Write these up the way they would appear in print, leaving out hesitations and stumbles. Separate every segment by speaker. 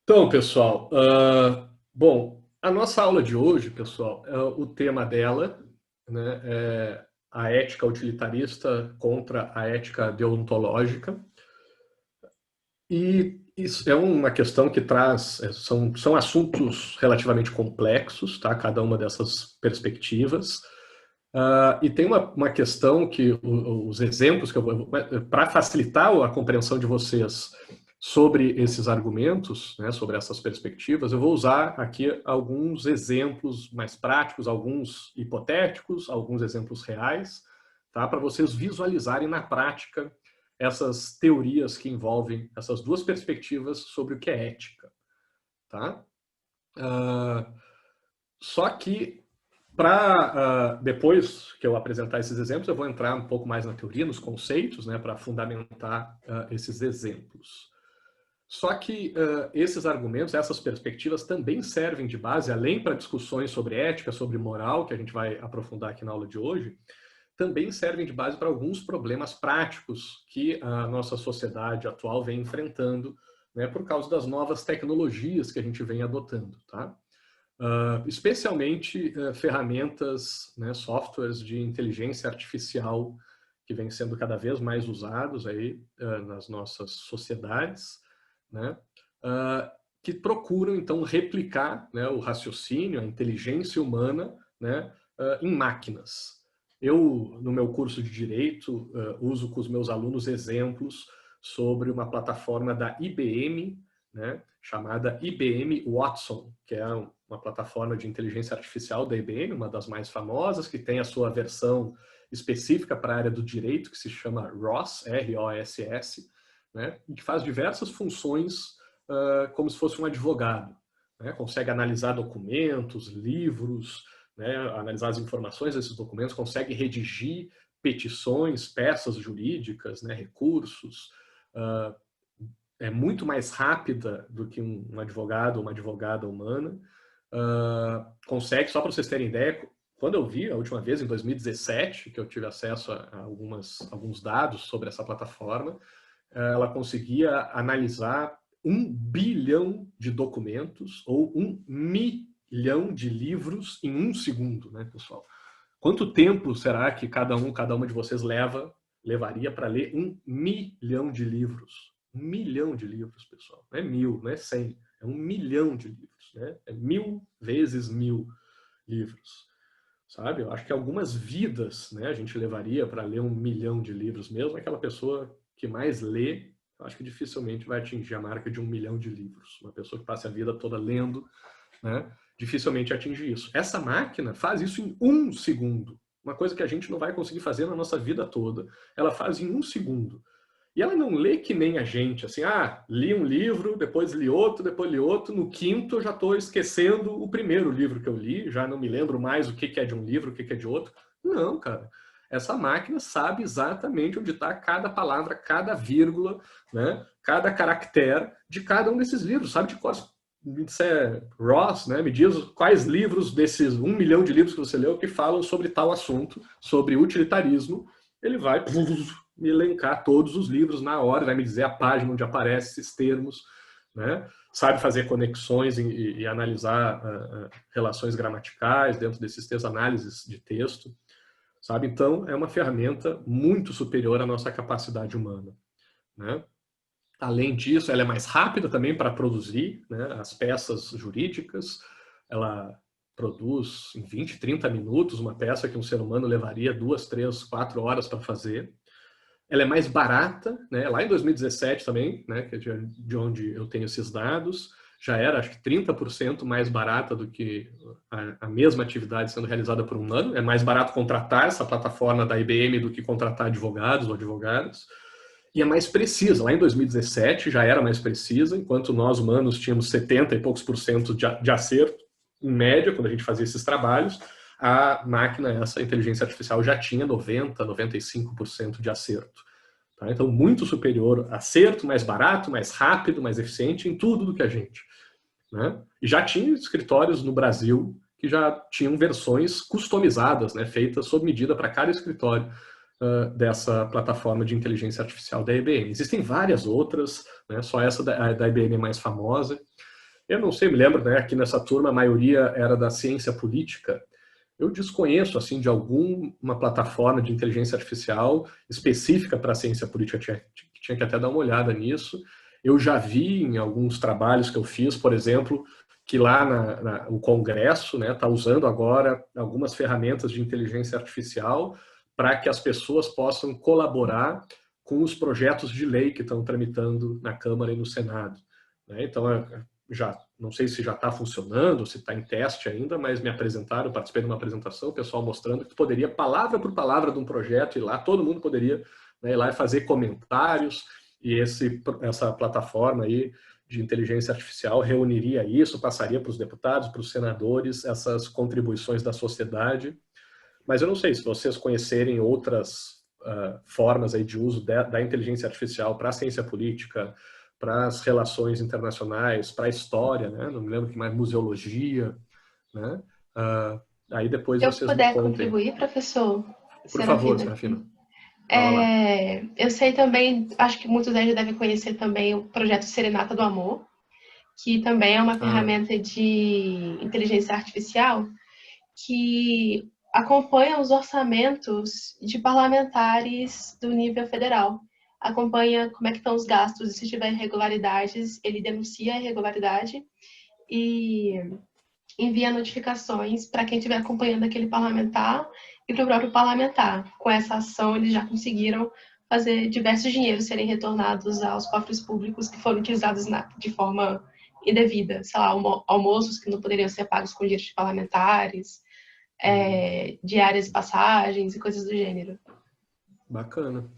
Speaker 1: Então, pessoal, bom, a nossa aula de hoje, pessoal, o tema dela, né, é a ética utilitarista contra a ética deontológica. E isso é uma questão que traz, são assuntos relativamente complexos, tá? Cada uma dessas perspectivas. E tem uma questão que os exemplos que eu vou, para facilitar a compreensão de vocês sobre esses argumentos, né, sobre essas perspectivas, eu vou usar aqui alguns exemplos mais práticos, alguns hipotéticos, alguns exemplos reais, tá, para vocês visualizarem na prática essas teorias que envolvem essas duas perspectivas sobre o que é ética, tá? Só que para depois que eu apresentar esses exemplos, eu vou entrar um pouco mais na teoria, nos conceitos, né, para fundamentar esses exemplos. Só que esses argumentos, essas perspectivas também servem de base, além para discussões sobre ética, sobre moral, que a gente vai aprofundar aqui na aula de hoje, também servem de base para alguns problemas práticos que a nossa sociedade atual vem enfrentando, né, por causa das novas tecnologias que a gente vem adotando, tá? Especialmente ferramentas, né, softwares de inteligência artificial que vêm sendo cada vez mais usados aí nas nossas sociedades, né, que procuram então replicar, né, o raciocínio, a inteligência humana, né, em máquinas. Eu, no meu curso de Direito, uso com os meus alunos exemplos sobre uma plataforma da IBM, né, chamada IBM Watson, que é uma plataforma de inteligência artificial da IBM, uma das mais famosas, que tem a sua versão específica para a área do direito, que se chama ROSS, R-O-S-S, né, e que faz diversas funções como se fosse um advogado. Né, consegue analisar documentos, livros, né, analisar as informações desses documentos, consegue redigir petições, peças jurídicas, né, recursos, é muito mais rápida do que um advogado ou uma advogada humana. Consegue, só para vocês terem ideia, quando eu vi a última vez, em 2017, que eu tive acesso a alguns dados sobre essa plataforma, ela conseguia analisar 1 bilhão de documentos ou 1 milhão de livros em 1 segundo, né, pessoal? Quanto tempo será que cada uma de vocês levaria para ler 1 milhão de livros? 1 milhão de livros, pessoal. Não é 1000, não é 100. É 1 milhão de livros. Né? É 1000 vezes 1000 livros. Sabe? Eu acho que algumas vidas, né, a gente levaria para ler 1 milhão de livros. Mesmo aquela pessoa que mais lê, eu acho que dificilmente vai atingir a marca de 1 milhão de livros. Uma pessoa que passa a vida toda lendo, né, dificilmente atinge isso. Essa máquina faz isso em 1 segundo. Uma coisa que a gente não vai conseguir fazer na nossa vida toda, ela faz em 1 segundo. E ela não lê que nem a gente, assim, li um livro, depois li outro, no quinto eu já estou esquecendo o primeiro livro que eu li, já não me lembro mais o que é de um livro, o que é de outro. Não, cara. Essa máquina sabe exatamente onde está cada palavra, cada vírgula, né, cada caractere de cada um desses livros, sabe de cor. Me disser, Ross, né, me diz quais livros desses 1 milhão de livros que você leu que falam sobre tal assunto, sobre utilitarismo. Ele vai me elencar todos os livros na hora, vai me dizer a página onde aparecem esses termos, né? Sabe fazer conexões e analisar relações gramaticais dentro desses textos, análises de texto, sabe? Então, é uma ferramenta muito superior à nossa capacidade humana, né? Além disso, ela é mais rápida também para produzir, né, as peças jurídicas. Ela produz em 20, 30 minutos uma peça que um ser humano levaria 2, 3, 4 horas para fazer. Ela é mais barata, né? Lá em 2017 também, né, que é de onde eu tenho esses dados, já era, acho que 30% mais barata do que a mesma atividade sendo realizada por um humano. É mais barato contratar essa plataforma da IBM do que contratar advogados ou advogadas. E é mais precisa. Lá em 2017 já era mais precisa, enquanto nós humanos tínhamos 70 e poucos por cento de acerto, em média, quando a gente fazia esses trabalhos, a máquina, essa inteligência artificial, já tinha 90, 95% de acerto. Tá? Então, muito superior, acerto, mais barato, mais rápido, mais eficiente em tudo do que a gente. Né? E já tinha escritórios no Brasil que já tinham versões customizadas, né, feitas sob medida para cada escritório dessa plataforma de inteligência artificial da IBM. Existem várias outras, né, só essa da IBM é mais famosa. Eu não sei, me lembro, né, aqui nessa turma a maioria era da ciência política. Eu desconheço, assim, de alguma plataforma de inteligência artificial específica para a ciência política, tinha que até dar uma olhada nisso. Eu já vi em alguns trabalhos que eu fiz, por exemplo, que lá o Congresso, né, está usando agora algumas ferramentas de inteligência artificial para que as pessoas possam colaborar com os projetos de lei que estão tramitando na Câmara e no Senado, né? Então, já não sei se já está funcionando, se está em teste ainda, mas me apresentaram, participei de uma apresentação, o pessoal mostrando que poderia, palavra por palavra de um projeto, ir lá, todo mundo poderia, né, ir lá e fazer comentários, e essa plataforma aí de inteligência artificial reuniria isso, passaria para os deputados, para os senadores, essas contribuições da sociedade. Mas eu não sei se vocês conhecerem outras formas aí de uso da inteligência artificial para a ciência política, para as relações internacionais, para a história, né? Não me lembro que mais, museologia, né? Aí depois
Speaker 2: Se eu
Speaker 1: vocês me
Speaker 2: puder
Speaker 1: contem.
Speaker 2: contribuir, professor
Speaker 1: Por favor,
Speaker 2: Serafina,
Speaker 1: Serafina, fala lá.
Speaker 2: eu sei também, acho que muitos deles já devem conhecer também o projeto Serenata do Amor, que também é uma
Speaker 1: Ah,
Speaker 2: ferramenta de inteligência artificial que acompanha os orçamentos de parlamentares do nível federal. Acompanha como é que estão os gastos e se tiver irregularidades, ele denuncia a irregularidade e envia notificações para quem estiver acompanhando aquele parlamentar e para o próprio parlamentar. Com essa ação, eles já conseguiram fazer diversos dinheiros serem retornados aos cofres públicos que foram utilizados de forma indevida. Sei lá, almoços que não poderiam ser pagos com dinheiro de parlamentares, diárias e passagens e coisas do gênero.
Speaker 1: bacana.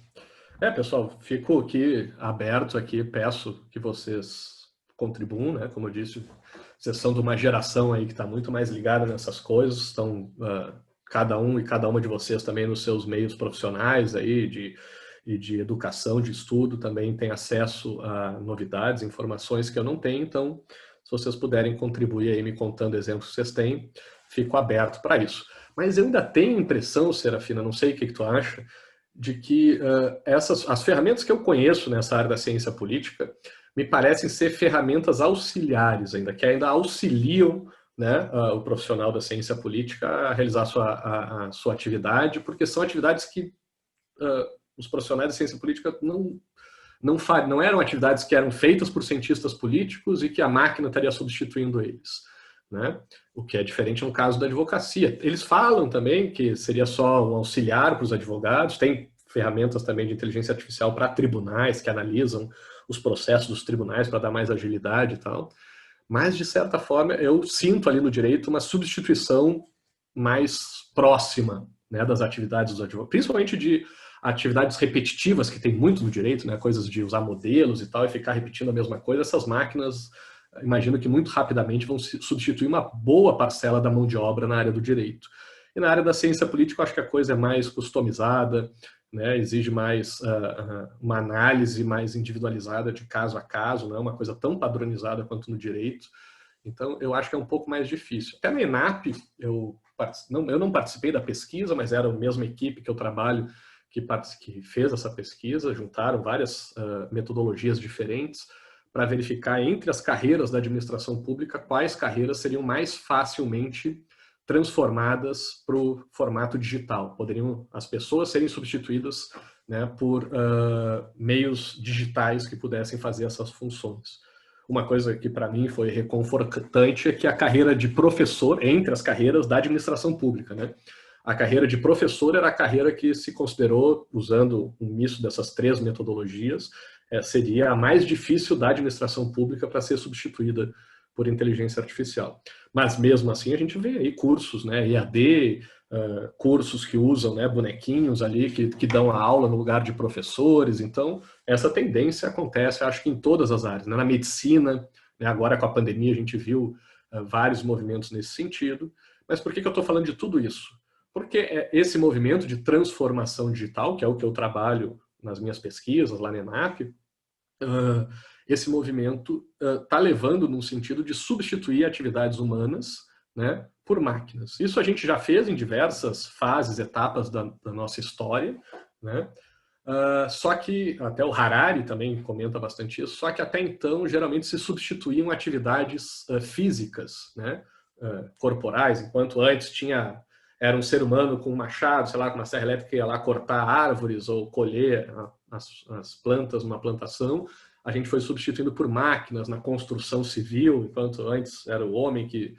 Speaker 1: Pessoal, fico aqui aberto aqui, peço que vocês contribuam, né? Como eu disse, vocês são de uma geração aí que está muito mais ligada nessas coisas, estão cada um e cada uma de vocês também nos seus meios profissionais aí de educação, de estudo, também tem acesso a novidades, informações que eu não tenho, então se vocês puderem contribuir aí me contando exemplos que vocês têm, fico aberto para isso. Mas eu ainda tenho a impressão, Serafina, não sei o que tu acha, de que as ferramentas que eu conheço nessa área da ciência política me parecem ser ferramentas auxiliares ainda, que ainda auxiliam, né, o profissional da ciência política a realizar a sua atividade, porque são atividades que os profissionais da ciência política não eram atividades que eram feitas por cientistas políticos e que a máquina estaria substituindo eles, né? O que é diferente no caso da advocacia. Eles falam também que seria só um auxiliar para os advogados, tem ferramentas também de inteligência artificial para tribunais que analisam os processos dos tribunais para dar mais agilidade e tal, mas de certa forma eu sinto ali no direito uma substituição mais próxima, né, das atividades dos advogados, principalmente de atividades repetitivas que tem muito no direito, né, coisas de usar modelos e tal e ficar repetindo a mesma coisa. Essas máquinas, imagino que muito rapidamente vão substituir uma boa parcela da mão de obra na área do direito. E na área da ciência política, eu acho que a coisa é mais customizada, né, exige mais uma análise mais individualizada de caso a caso, não é uma coisa tão padronizada quanto no direito. Então, eu acho que é um pouco mais difícil. Até na ENAP, eu não participei da pesquisa, mas era a mesma equipe que eu trabalho que fez essa pesquisa, juntaram várias metodologias diferentes para verificar entre as carreiras da administração pública quais carreiras seriam mais facilmente transformadas para o formato digital. Poderiam as pessoas serem substituídas, né, por meios digitais que pudessem fazer essas funções. Uma coisa que para mim foi reconfortante é que a carreira de professor, entre as carreiras da administração pública, né, a carreira de professor era a carreira que se considerou, usando um misto dessas três metodologias, seria a mais difícil da administração pública para ser substituída por inteligência artificial. Mas mesmo assim a gente vê aí cursos, né, EAD, cursos que usam, né, bonequinhos ali que dão a aula no lugar de professores. Então essa tendência acontece, acho que em todas as áreas, né? Na medicina, né, agora com a pandemia a gente viu vários movimentos nesse sentido. Mas por que eu estou falando de tudo isso? Porque esse movimento de transformação digital, que é o que eu trabalho nas minhas pesquisas lá na ENAP, esse movimento está levando num sentido de substituir atividades humanas, né, por máquinas. Isso a gente já fez em diversas fases, etapas da nossa história, né? Só que, até o Harari também comenta bastante isso, só que até então geralmente se substituíam atividades físicas, né, corporais, enquanto antes era um ser humano com um machado, sei lá, com uma serra elétrica, que ia lá cortar árvores ou colher as plantas numa plantação. A gente foi substituindo por máquinas na construção civil, enquanto antes era o homem que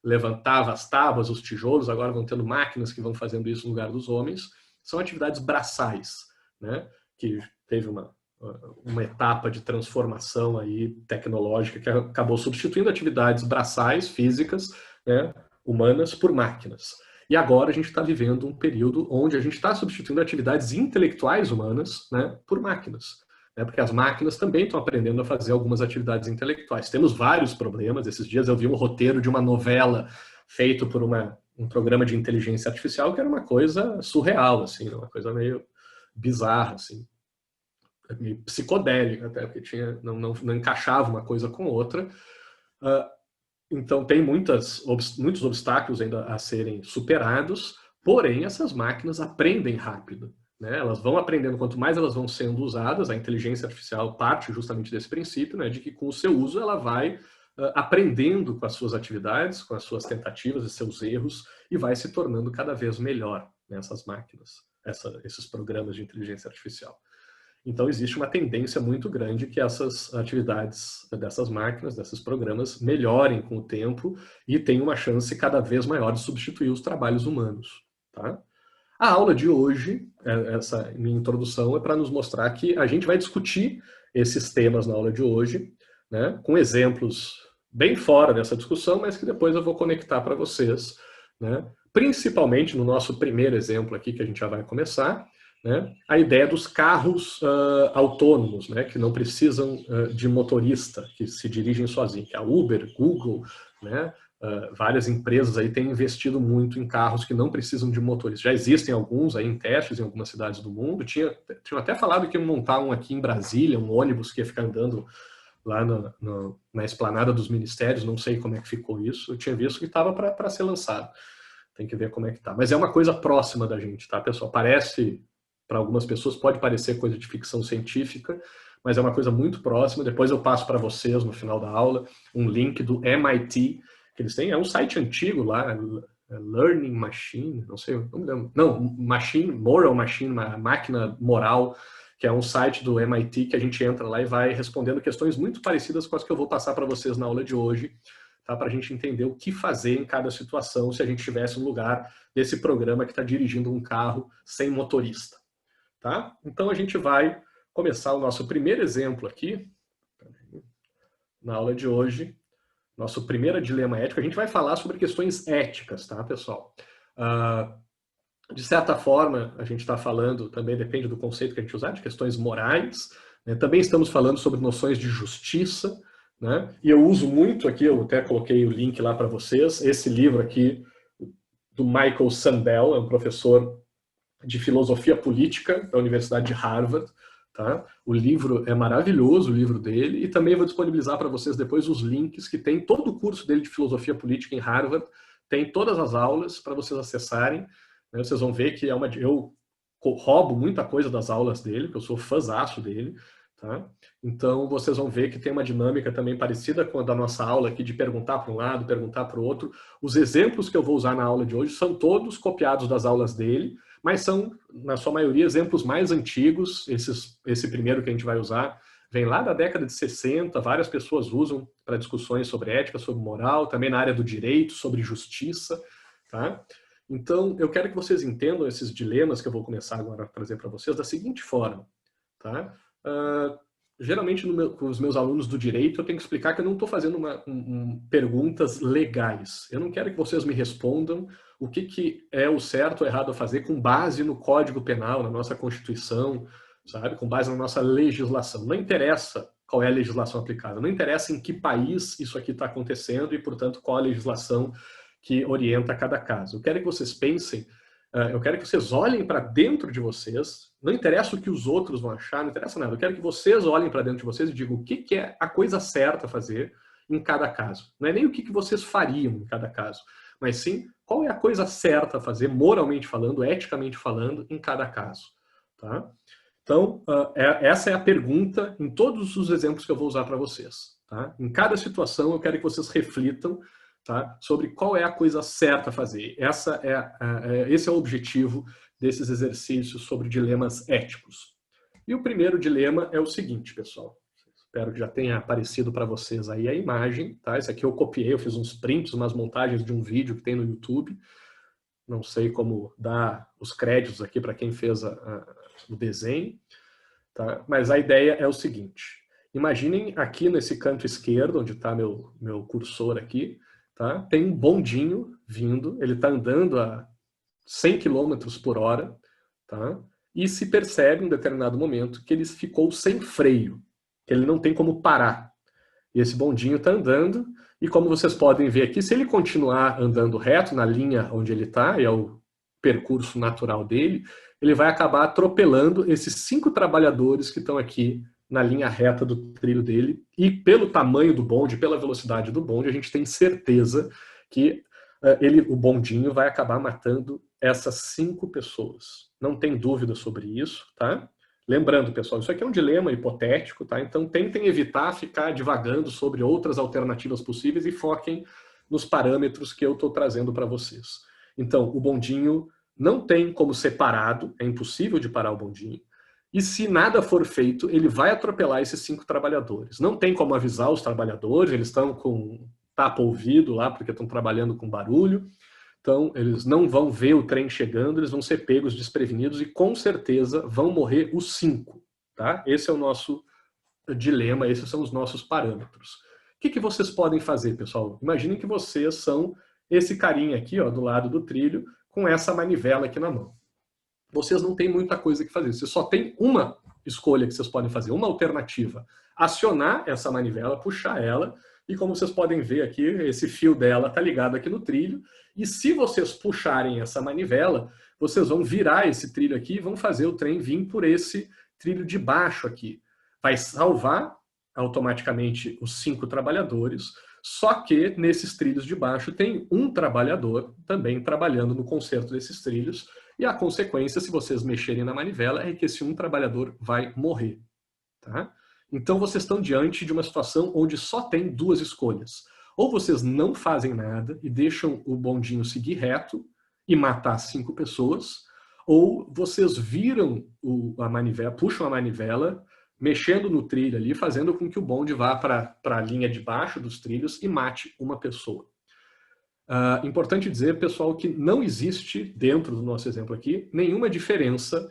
Speaker 1: levantava as tábuas, os tijolos, agora vão tendo máquinas que vão fazendo isso no lugar dos homens. São atividades braçais, né, que teve uma etapa de transformação aí tecnológica que acabou substituindo atividades braçais, físicas, né, humanas, por máquinas. E agora a gente está vivendo um período onde a gente está substituindo atividades intelectuais humanas, né, por máquinas. Né, porque as máquinas também estão aprendendo a fazer algumas atividades intelectuais. Temos vários problemas. Esses dias eu vi um roteiro de uma novela feito por um programa de inteligência artificial que era uma coisa surreal, assim, uma coisa meio bizarra, assim, meio psicodélica até, porque não encaixava uma coisa com outra. Então tem muitos obstáculos ainda a serem superados, porém essas máquinas aprendem rápido. Né? Elas vão aprendendo, quanto mais elas vão sendo usadas, a inteligência artificial parte justamente desse princípio, né, de que com o seu uso ela vai aprendendo com as suas atividades, com as suas tentativas e seus erros, e vai se tornando cada vez melhor nessas máquinas, esses programas de inteligência artificial. Então existe uma tendência muito grande que essas atividades dessas máquinas, desses programas, melhorem com o tempo e tenham uma chance cada vez maior de substituir os trabalhos humanos. Tá? A aula de hoje, essa minha introdução, é para nos mostrar que a gente vai discutir esses temas na aula de hoje, né, com exemplos bem fora dessa discussão, mas que depois eu vou conectar para vocês, né, principalmente no nosso primeiro exemplo aqui, que a gente já vai começar, né, a ideia dos carros autônomos, né, que não precisam de motorista, que se dirigem sozinhos, que é a Uber, Google, né, várias empresas aí têm investido muito em carros que não precisam de motorista. Já existem alguns aí em testes em algumas cidades do mundo. Tinham até falado que iam montar um aqui em Brasília, um ônibus que ia ficar andando lá na esplanada dos ministérios. Não sei como é que ficou isso. Eu tinha visto que estava para ser lançado. Tem que ver como é que tá. Mas é uma coisa próxima da gente, tá, pessoal? Parece, para algumas pessoas, pode parecer coisa de ficção científica, mas é uma coisa muito próxima. Depois eu passo para vocês, no final da aula, um link do MIT, que eles têm, é um site antigo lá, Learning Machine, não sei, não me lembro. Não, Moral Machine, uma máquina moral, que é um site do MIT que a gente entra lá e vai respondendo questões muito parecidas com as que eu vou passar para vocês na aula de hoje, tá? Para a gente entender o que fazer em cada situação se a gente estivesse no lugar desse programa que está dirigindo um carro sem motorista. Tá? Então a gente vai começar o nosso primeiro exemplo aqui, na aula de hoje. Nosso primeiro dilema ético, a gente vai falar sobre questões éticas, tá, pessoal? De certa forma, a gente está falando, também depende do conceito que a gente usar, de questões morais, né? Também estamos falando sobre noções de justiça, né? E eu uso muito aqui, eu até coloquei o link lá para vocês, esse livro aqui do Michael Sandel, é um professor de filosofia política da Universidade de Harvard. Tá? O livro é maravilhoso, o livro dele, e também vou disponibilizar para vocês depois os links que tem todo o curso dele de filosofia política em Harvard, tem todas as aulas para vocês acessarem, né? Vocês vão ver que eu roubo muita coisa das aulas dele, porque eu sou fãzaço dele, tá? Então vocês vão ver que tem uma dinâmica também parecida com a da nossa aula aqui, de perguntar para um lado, perguntar para o outro. Os exemplos que eu vou usar na aula de hoje são todos copiados das aulas dele, mas são, na sua maioria, exemplos mais antigos. Esse primeiro que a gente vai usar vem lá da década de 60, várias pessoas usam para discussões sobre ética, sobre moral, também na área do direito, sobre justiça. Tá? Então, eu quero que vocês entendam esses dilemas que eu vou começar agora a trazer para vocês da seguinte forma. Tá? Geralmente, com os meus alunos do direito, eu tenho que explicar que eu não estou fazendo perguntas legais. Eu não quero que vocês me respondam o que é o certo ou errado a fazer com base no Código Penal, na nossa Constituição, sabe? Com base na nossa legislação. Não interessa qual é a legislação aplicada, não interessa em que país isso aqui está acontecendo e, portanto, qual a legislação que orienta cada caso. Eu quero que vocês pensem, eu quero que vocês olhem para dentro de vocês, não interessa o que os outros vão achar, não interessa nada, eu quero que vocês olhem para dentro de vocês e digam o que é a coisa certa a fazer em cada caso. Não é nem o que vocês fariam em cada caso, mas sim qual é a coisa certa a fazer, moralmente falando, eticamente falando, em cada caso. Tá? Então, essa é a pergunta em todos os exemplos que eu vou usar para vocês. Tá? Em cada situação, eu quero que vocês reflitam, tá, sobre qual é a coisa certa a fazer. Esse é o objetivo desses exercícios sobre dilemas éticos. E o primeiro dilema é o seguinte, pessoal. Espero que já tenha aparecido para vocês aí a imagem. Tá? Esse aqui eu copiei, eu fiz uns prints, umas montagens de um vídeo que tem no YouTube. Não sei como dar os créditos aqui para quem fez o desenho. Tá? Mas a ideia é o seguinte. Imaginem aqui nesse canto esquerdo, onde está meu cursor aqui, tá? Tem um bondinho vindo, ele está andando a 100 km por hora, tá? E se percebe em um determinado momento que ele ficou sem freio, que ele não tem como parar. E esse bondinho está andando, e como vocês podem ver aqui, se ele continuar andando reto na linha onde ele está, e é o percurso natural dele, ele vai acabar atropelando esses 5 trabalhadores que estão aqui na linha reta do trilho dele, e pelo tamanho do bonde, pela velocidade do bonde, a gente tem certeza que o bondinho vai acabar matando essas 5 pessoas. Não tem dúvida sobre isso, tá? Lembrando, pessoal, isso aqui é um dilema hipotético, tá? Então tentem evitar ficar divagando sobre outras alternativas possíveis e foquem nos parâmetros que eu estou trazendo para vocês. Então, o bondinho não tem como ser parado, é impossível de parar o bondinho. E se nada for feito, ele vai atropelar esses 5 trabalhadores. Não tem como avisar os trabalhadores, eles estão com tapa-ouvido lá, porque estão trabalhando com barulho. Então, eles não vão ver o trem chegando, eles vão ser pegos desprevenidos e, com certeza, vão morrer os 5. Tá? Esse é o nosso dilema, esses são os nossos parâmetros. O que vocês podem fazer, pessoal? Imaginem que vocês são esse carinha aqui, ó, do lado do trilho, com essa manivela aqui na mão. Vocês não têm muita coisa que fazer. Vocês só tem uma escolha que vocês podem fazer, uma alternativa. Acionar essa manivela, puxar ela, e como vocês podem ver aqui, esse fio dela está ligado aqui no trilho, e se vocês puxarem essa manivela, vocês vão virar esse trilho aqui e vão fazer o trem vir por esse trilho de baixo aqui. Vai salvar automaticamente os 5 trabalhadores, só que nesses trilhos de baixo tem um trabalhador também trabalhando no conserto desses trilhos, e a consequência, se vocês mexerem na manivela, é que esse um trabalhador vai morrer. Tá? Então vocês estão diante de uma situação onde só tem 2 escolhas. Ou vocês não fazem nada e deixam o bondinho seguir reto e matar 5 pessoas, ou vocês viram a manivela, puxam a manivela, mexendo no trilho ali, fazendo com que o bonde vá para a linha de baixo dos trilhos e mate uma pessoa. Importante dizer, pessoal, que não existe, dentro do nosso exemplo aqui, nenhuma diferença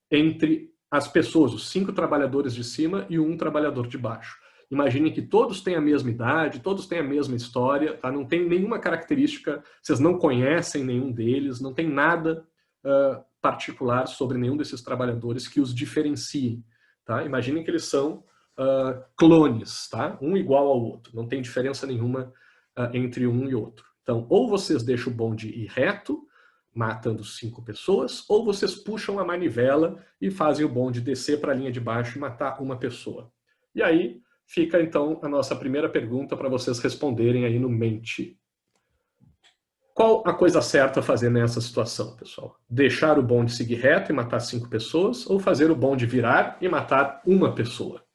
Speaker 1: entre as pessoas, os 5 trabalhadores de cima e um trabalhador de baixo. Imaginem que todos têm a mesma idade, todos têm a mesma história, tá? Não tem nenhuma característica, vocês não conhecem nenhum deles, não tem nada particular sobre nenhum desses trabalhadores que os diferencie. Tá? Imaginem que eles são clones, tá? Um igual ao outro, não tem diferença nenhuma entre um e outro. Então, ou vocês deixam o bonde ir reto, matando 5 pessoas, ou vocês puxam a manivela e fazem o bonde descer para a linha de baixo e matar uma pessoa. E aí fica, então, a nossa primeira pergunta para vocês responderem aí no mente. Qual a coisa certa a fazer nessa situação, pessoal? Deixar o bonde seguir reto e matar 5 pessoas, ou fazer o bonde virar e matar uma pessoa?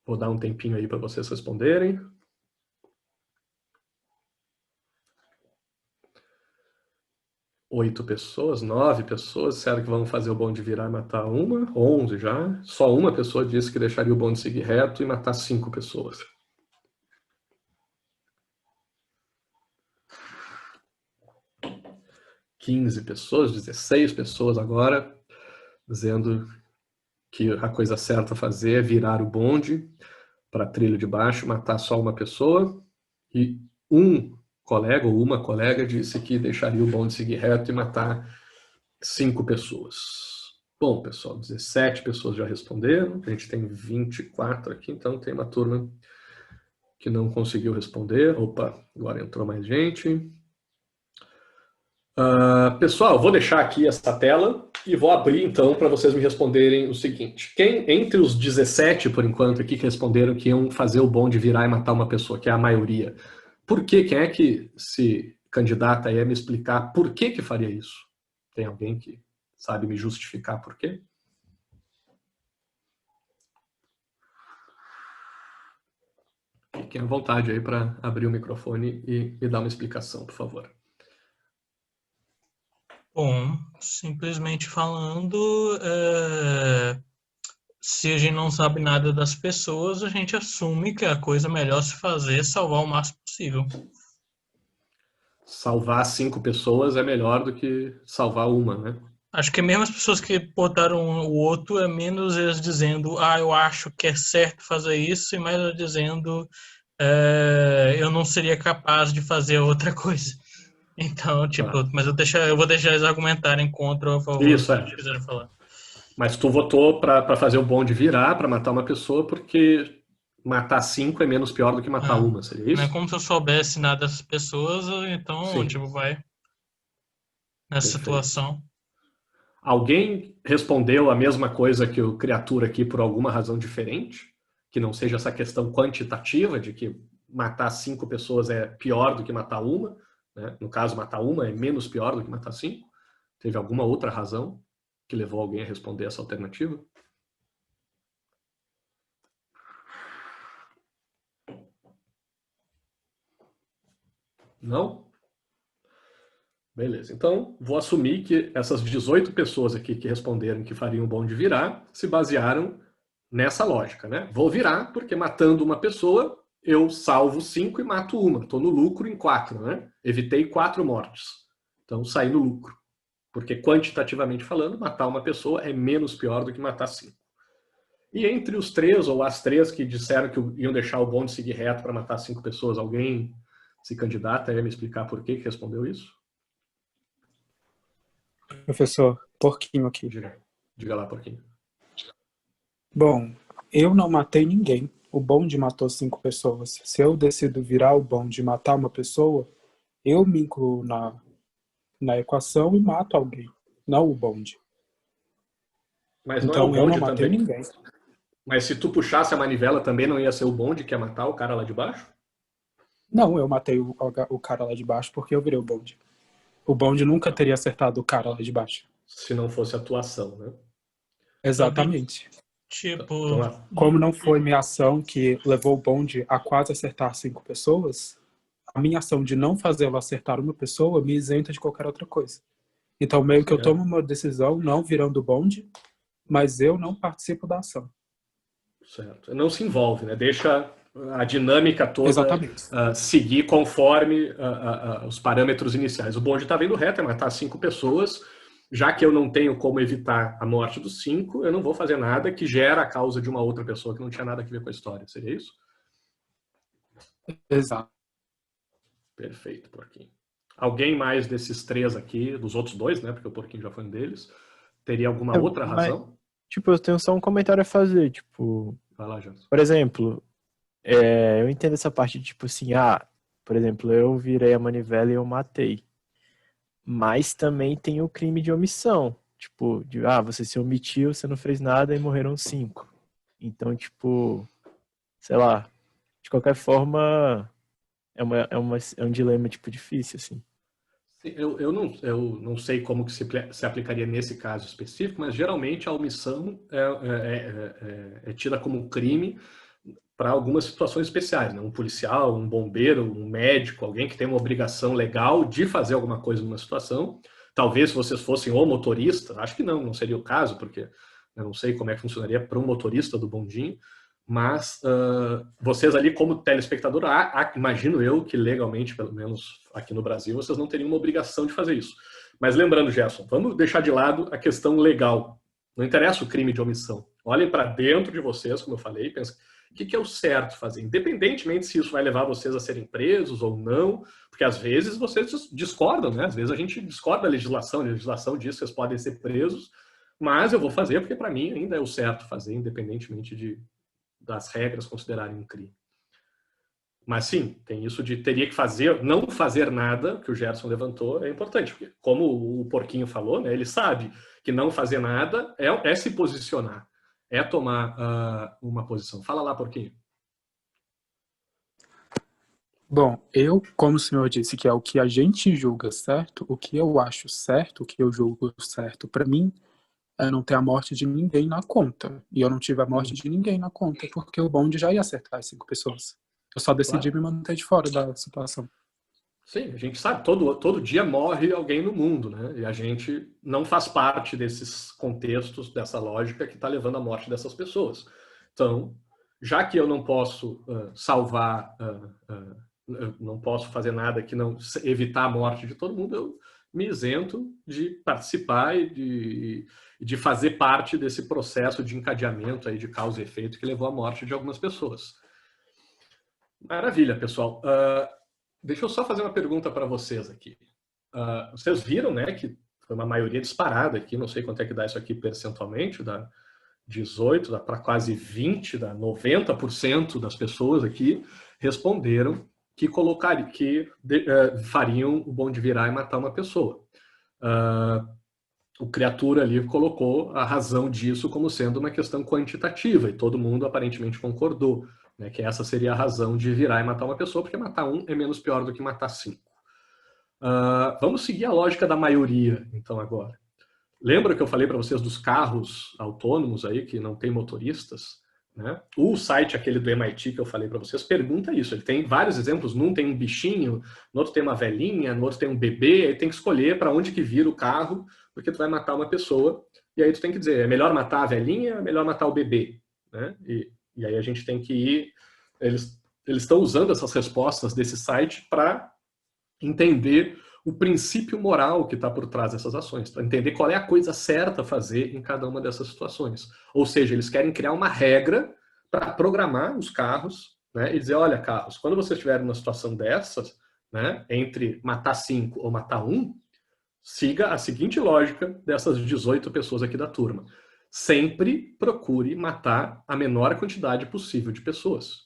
Speaker 1: Vou dar um tempinho aí para vocês responderem. 8 pessoas, 9 pessoas disseram que vão fazer o bonde virar e matar uma, 11 já. Só uma pessoa disse que deixaria o bonde seguir reto e matar 5 pessoas. (15 pessoas, 16 pessoas agora, dizendo que a coisa certa a fazer é virar o bonde para trilho de baixo, matar só uma pessoa. E um colega ou uma colega disse que deixaria o bonde seguir reto e matar 5 pessoas. Bom, pessoal, 17 pessoas já responderam. A gente tem 24 aqui, então tem uma turma que não conseguiu responder. Opa, agora entrou mais gente. Pessoal, vou deixar aqui essa tela e vou abrir então para vocês me responderem o seguinte. Quem, entre os 17, por enquanto, aqui que responderam que iam fazer o bonde virar e matar uma pessoa, que é a maioria, por quê? Quem é que se candidata aí a me explicar por que faria isso? Tem alguém que sabe me justificar por quê? Fiquem à vontade aí para abrir o microfone e me dar uma explicação, por favor.
Speaker 3: Bom, simplesmente falando, se a gente não sabe nada das pessoas, a gente assume que a coisa melhor a se fazer é salvar o máximo possível.
Speaker 1: Salvar 5 pessoas é melhor do que salvar uma, né?
Speaker 3: Acho que mesmo as pessoas que botaram o outro é menos eles dizendo, eu acho que é certo fazer isso, e mais eles dizendo, eu não seria capaz de fazer outra coisa. Então, tipo, mas eu vou deixar eles argumentarem contra ou a favor
Speaker 1: Isso,
Speaker 3: se eles quiserem falar.
Speaker 1: Mas tu votou para fazer o bonde virar, para matar uma pessoa, porque matar 5 é menos pior do que matar uma, seria
Speaker 3: Não é
Speaker 1: isso?
Speaker 3: como se eu soubesse nada dessas pessoas, então,
Speaker 1: Sim.
Speaker 3: tipo, vai nessa
Speaker 1: Perfeito.
Speaker 3: situação.
Speaker 1: Alguém respondeu a mesma coisa que o criatura aqui por alguma razão diferente? Que não seja essa questão quantitativa de que matar 5 pessoas é pior do que matar uma, né? No caso, matar uma é menos pior do que matar 5? Teve alguma outra razão que levou alguém a responder essa alternativa? Não? Beleza. Então, vou assumir que essas 18 pessoas aqui que responderam que fariam o bonde virar se basearam nessa lógica, né? Vou virar porque matando uma pessoa eu salvo 5 e mato uma. Estou no lucro em 4, né? Evitei 4 mortes. Então, saí no lucro. Porque quantitativamente falando, matar uma pessoa é menos pior do que matar 5. E entre os 3 ou as 3 que disseram que iam deixar o bonde seguir reto para matar 5 pessoas, alguém se candidata a me explicar por que respondeu isso?
Speaker 4: Professor, Porquinho aqui.
Speaker 1: Diga lá, Porquinho.
Speaker 4: Bom, eu não matei ninguém. O bonde matou 5 pessoas. Se eu decido virar o bonde e matar uma pessoa, eu me incluo na equação e mato alguém, não o bonde.
Speaker 1: Mas
Speaker 4: então
Speaker 1: não é o
Speaker 4: eu
Speaker 1: bonde
Speaker 4: não matei
Speaker 1: também?
Speaker 4: ninguém.
Speaker 1: Mas se tu puxasse a manivela também não ia ser o bonde que ia matar o cara lá de baixo?
Speaker 4: Não, eu matei o cara lá de baixo porque eu virei o bonde. O bonde nunca teria acertado o cara lá de baixo.
Speaker 1: Se não fosse atuação, né?
Speaker 4: Exatamente.
Speaker 3: Tipo,
Speaker 4: Como não foi minha ação que levou o bonde a quase acertar 5 pessoas, a minha ação de não fazê-lo acertar uma pessoa me isenta de qualquer outra coisa. Então, meio que eu tomo uma decisão não virando o bonde, mas eu não participo da ação.
Speaker 1: Certo. Não se envolve, né? Deixa a dinâmica toda seguir conforme os parâmetros iniciais. O bonde está vindo reto, é matar 5 pessoas. Já que eu não tenho como evitar a morte dos 5, eu não vou fazer nada que gera a causa de uma outra pessoa que não tinha nada a ver com a história. Seria isso?
Speaker 4: Exato.
Speaker 1: Perfeito, Porquinho. Alguém mais desses 3 aqui, dos outros 2, né? Porque o Porquinho já foi um deles, teria alguma outra razão?
Speaker 5: Tipo, eu tenho só um comentário a fazer, tipo...
Speaker 1: Vai lá, Jansen.
Speaker 5: Por exemplo, eu entendo essa parte de, tipo assim, por exemplo, eu virei a manivela e eu matei. Mas também tem o crime de omissão. Tipo, você se omitiu, você não fez nada e morreram 5. Então, tipo, sei lá, de qualquer forma, é um dilema, tipo, difícil, assim.
Speaker 1: Eu não sei como que se aplicaria nesse caso específico, mas geralmente a omissão é tida como um crime para algumas situações especiais, né? Um policial, um bombeiro, um médico, alguém que tem uma obrigação legal de fazer alguma coisa numa situação. Talvez se vocês fossem o motorista, acho que não seria o caso, porque eu não sei como é que funcionaria para um motorista do bondinho, mas vocês ali como telespectador, imagino eu que legalmente, pelo menos aqui no Brasil, vocês não teriam uma obrigação de fazer isso. Mas lembrando, Gerson, vamos deixar de lado a questão legal. Não interessa o crime de omissão. Olhem para dentro de vocês, como eu falei, e pensem, o que é o certo fazer? Independentemente se isso vai levar vocês a serem presos ou não, porque às vezes vocês discordam, né? Às vezes a gente discorda da legislação, a legislação diz que vocês podem ser presos, mas eu vou fazer porque para mim ainda é o certo fazer, independentemente das regras considerarem um crime. Mas sim, tem isso de teria que fazer, não fazer nada, que o Gerson levantou, é importante, porque como o Porquinho falou, né, ele sabe que não fazer nada é se posicionar, é tomar uma posição. Fala lá, Porquinho.
Speaker 4: Bom, como o senhor disse, que é o que a gente julga certo, o que eu acho certo, o que eu julgo certo para mim, é não ter a morte de ninguém na conta. E eu não tive a morte de ninguém na conta, porque o bonde já ia acertar as 5 pessoas. Eu só decidi me manter de fora da situação.
Speaker 1: Sim, a gente sabe, todo dia morre alguém no mundo, né? E a gente não faz parte desses contextos, dessa lógica que está levando à morte dessas pessoas. Então, já que eu não posso salvar, eu não posso fazer nada que não evitar a morte de todo mundo, eu me isento de participar e de fazer parte desse processo de encadeamento aí de causa e efeito que levou à morte de algumas pessoas. Maravilha, pessoal. Deixa eu só fazer uma pergunta para vocês aqui. Vocês viram, né, que foi uma maioria disparada aqui, não sei quanto é que dá isso aqui percentualmente, da 18 para quase 20, da 90% das pessoas aqui responderam que fariam o bonde virar e matar uma pessoa. O criatura ali colocou a razão disso como sendo uma questão quantitativa e todo mundo aparentemente concordou, né, que essa seria a razão de virar e matar uma pessoa, porque matar um é menos pior do que matar 5. Vamos seguir a lógica da maioria, então, agora. Lembra que eu falei para vocês dos carros autônomos aí, que não tem motoristas? Né? O site, aquele do MIT que eu falei para vocês, pergunta isso. Ele tem vários exemplos. Num tem um bichinho, no outro tem uma velhinha, no outro tem um bebê. Aí tem que escolher para onde que vira o carro, porque tu vai matar uma pessoa. E aí tu tem que dizer, é melhor matar a velhinha, é melhor matar o bebê? Né? E aí a gente tem que ir... Eles estão usando essas respostas desse site para entender o princípio moral que está por trás dessas ações, para entender qual é a coisa certa a fazer em cada uma dessas situações. Ou seja, eles querem criar uma regra para programar os carros, né, e dizer, olha, carros, quando vocês estiverem numa situação dessas, né, entre matar 5 ou matar 1, siga a seguinte lógica dessas 18 pessoas aqui da turma. Sempre procure matar a menor quantidade possível de pessoas.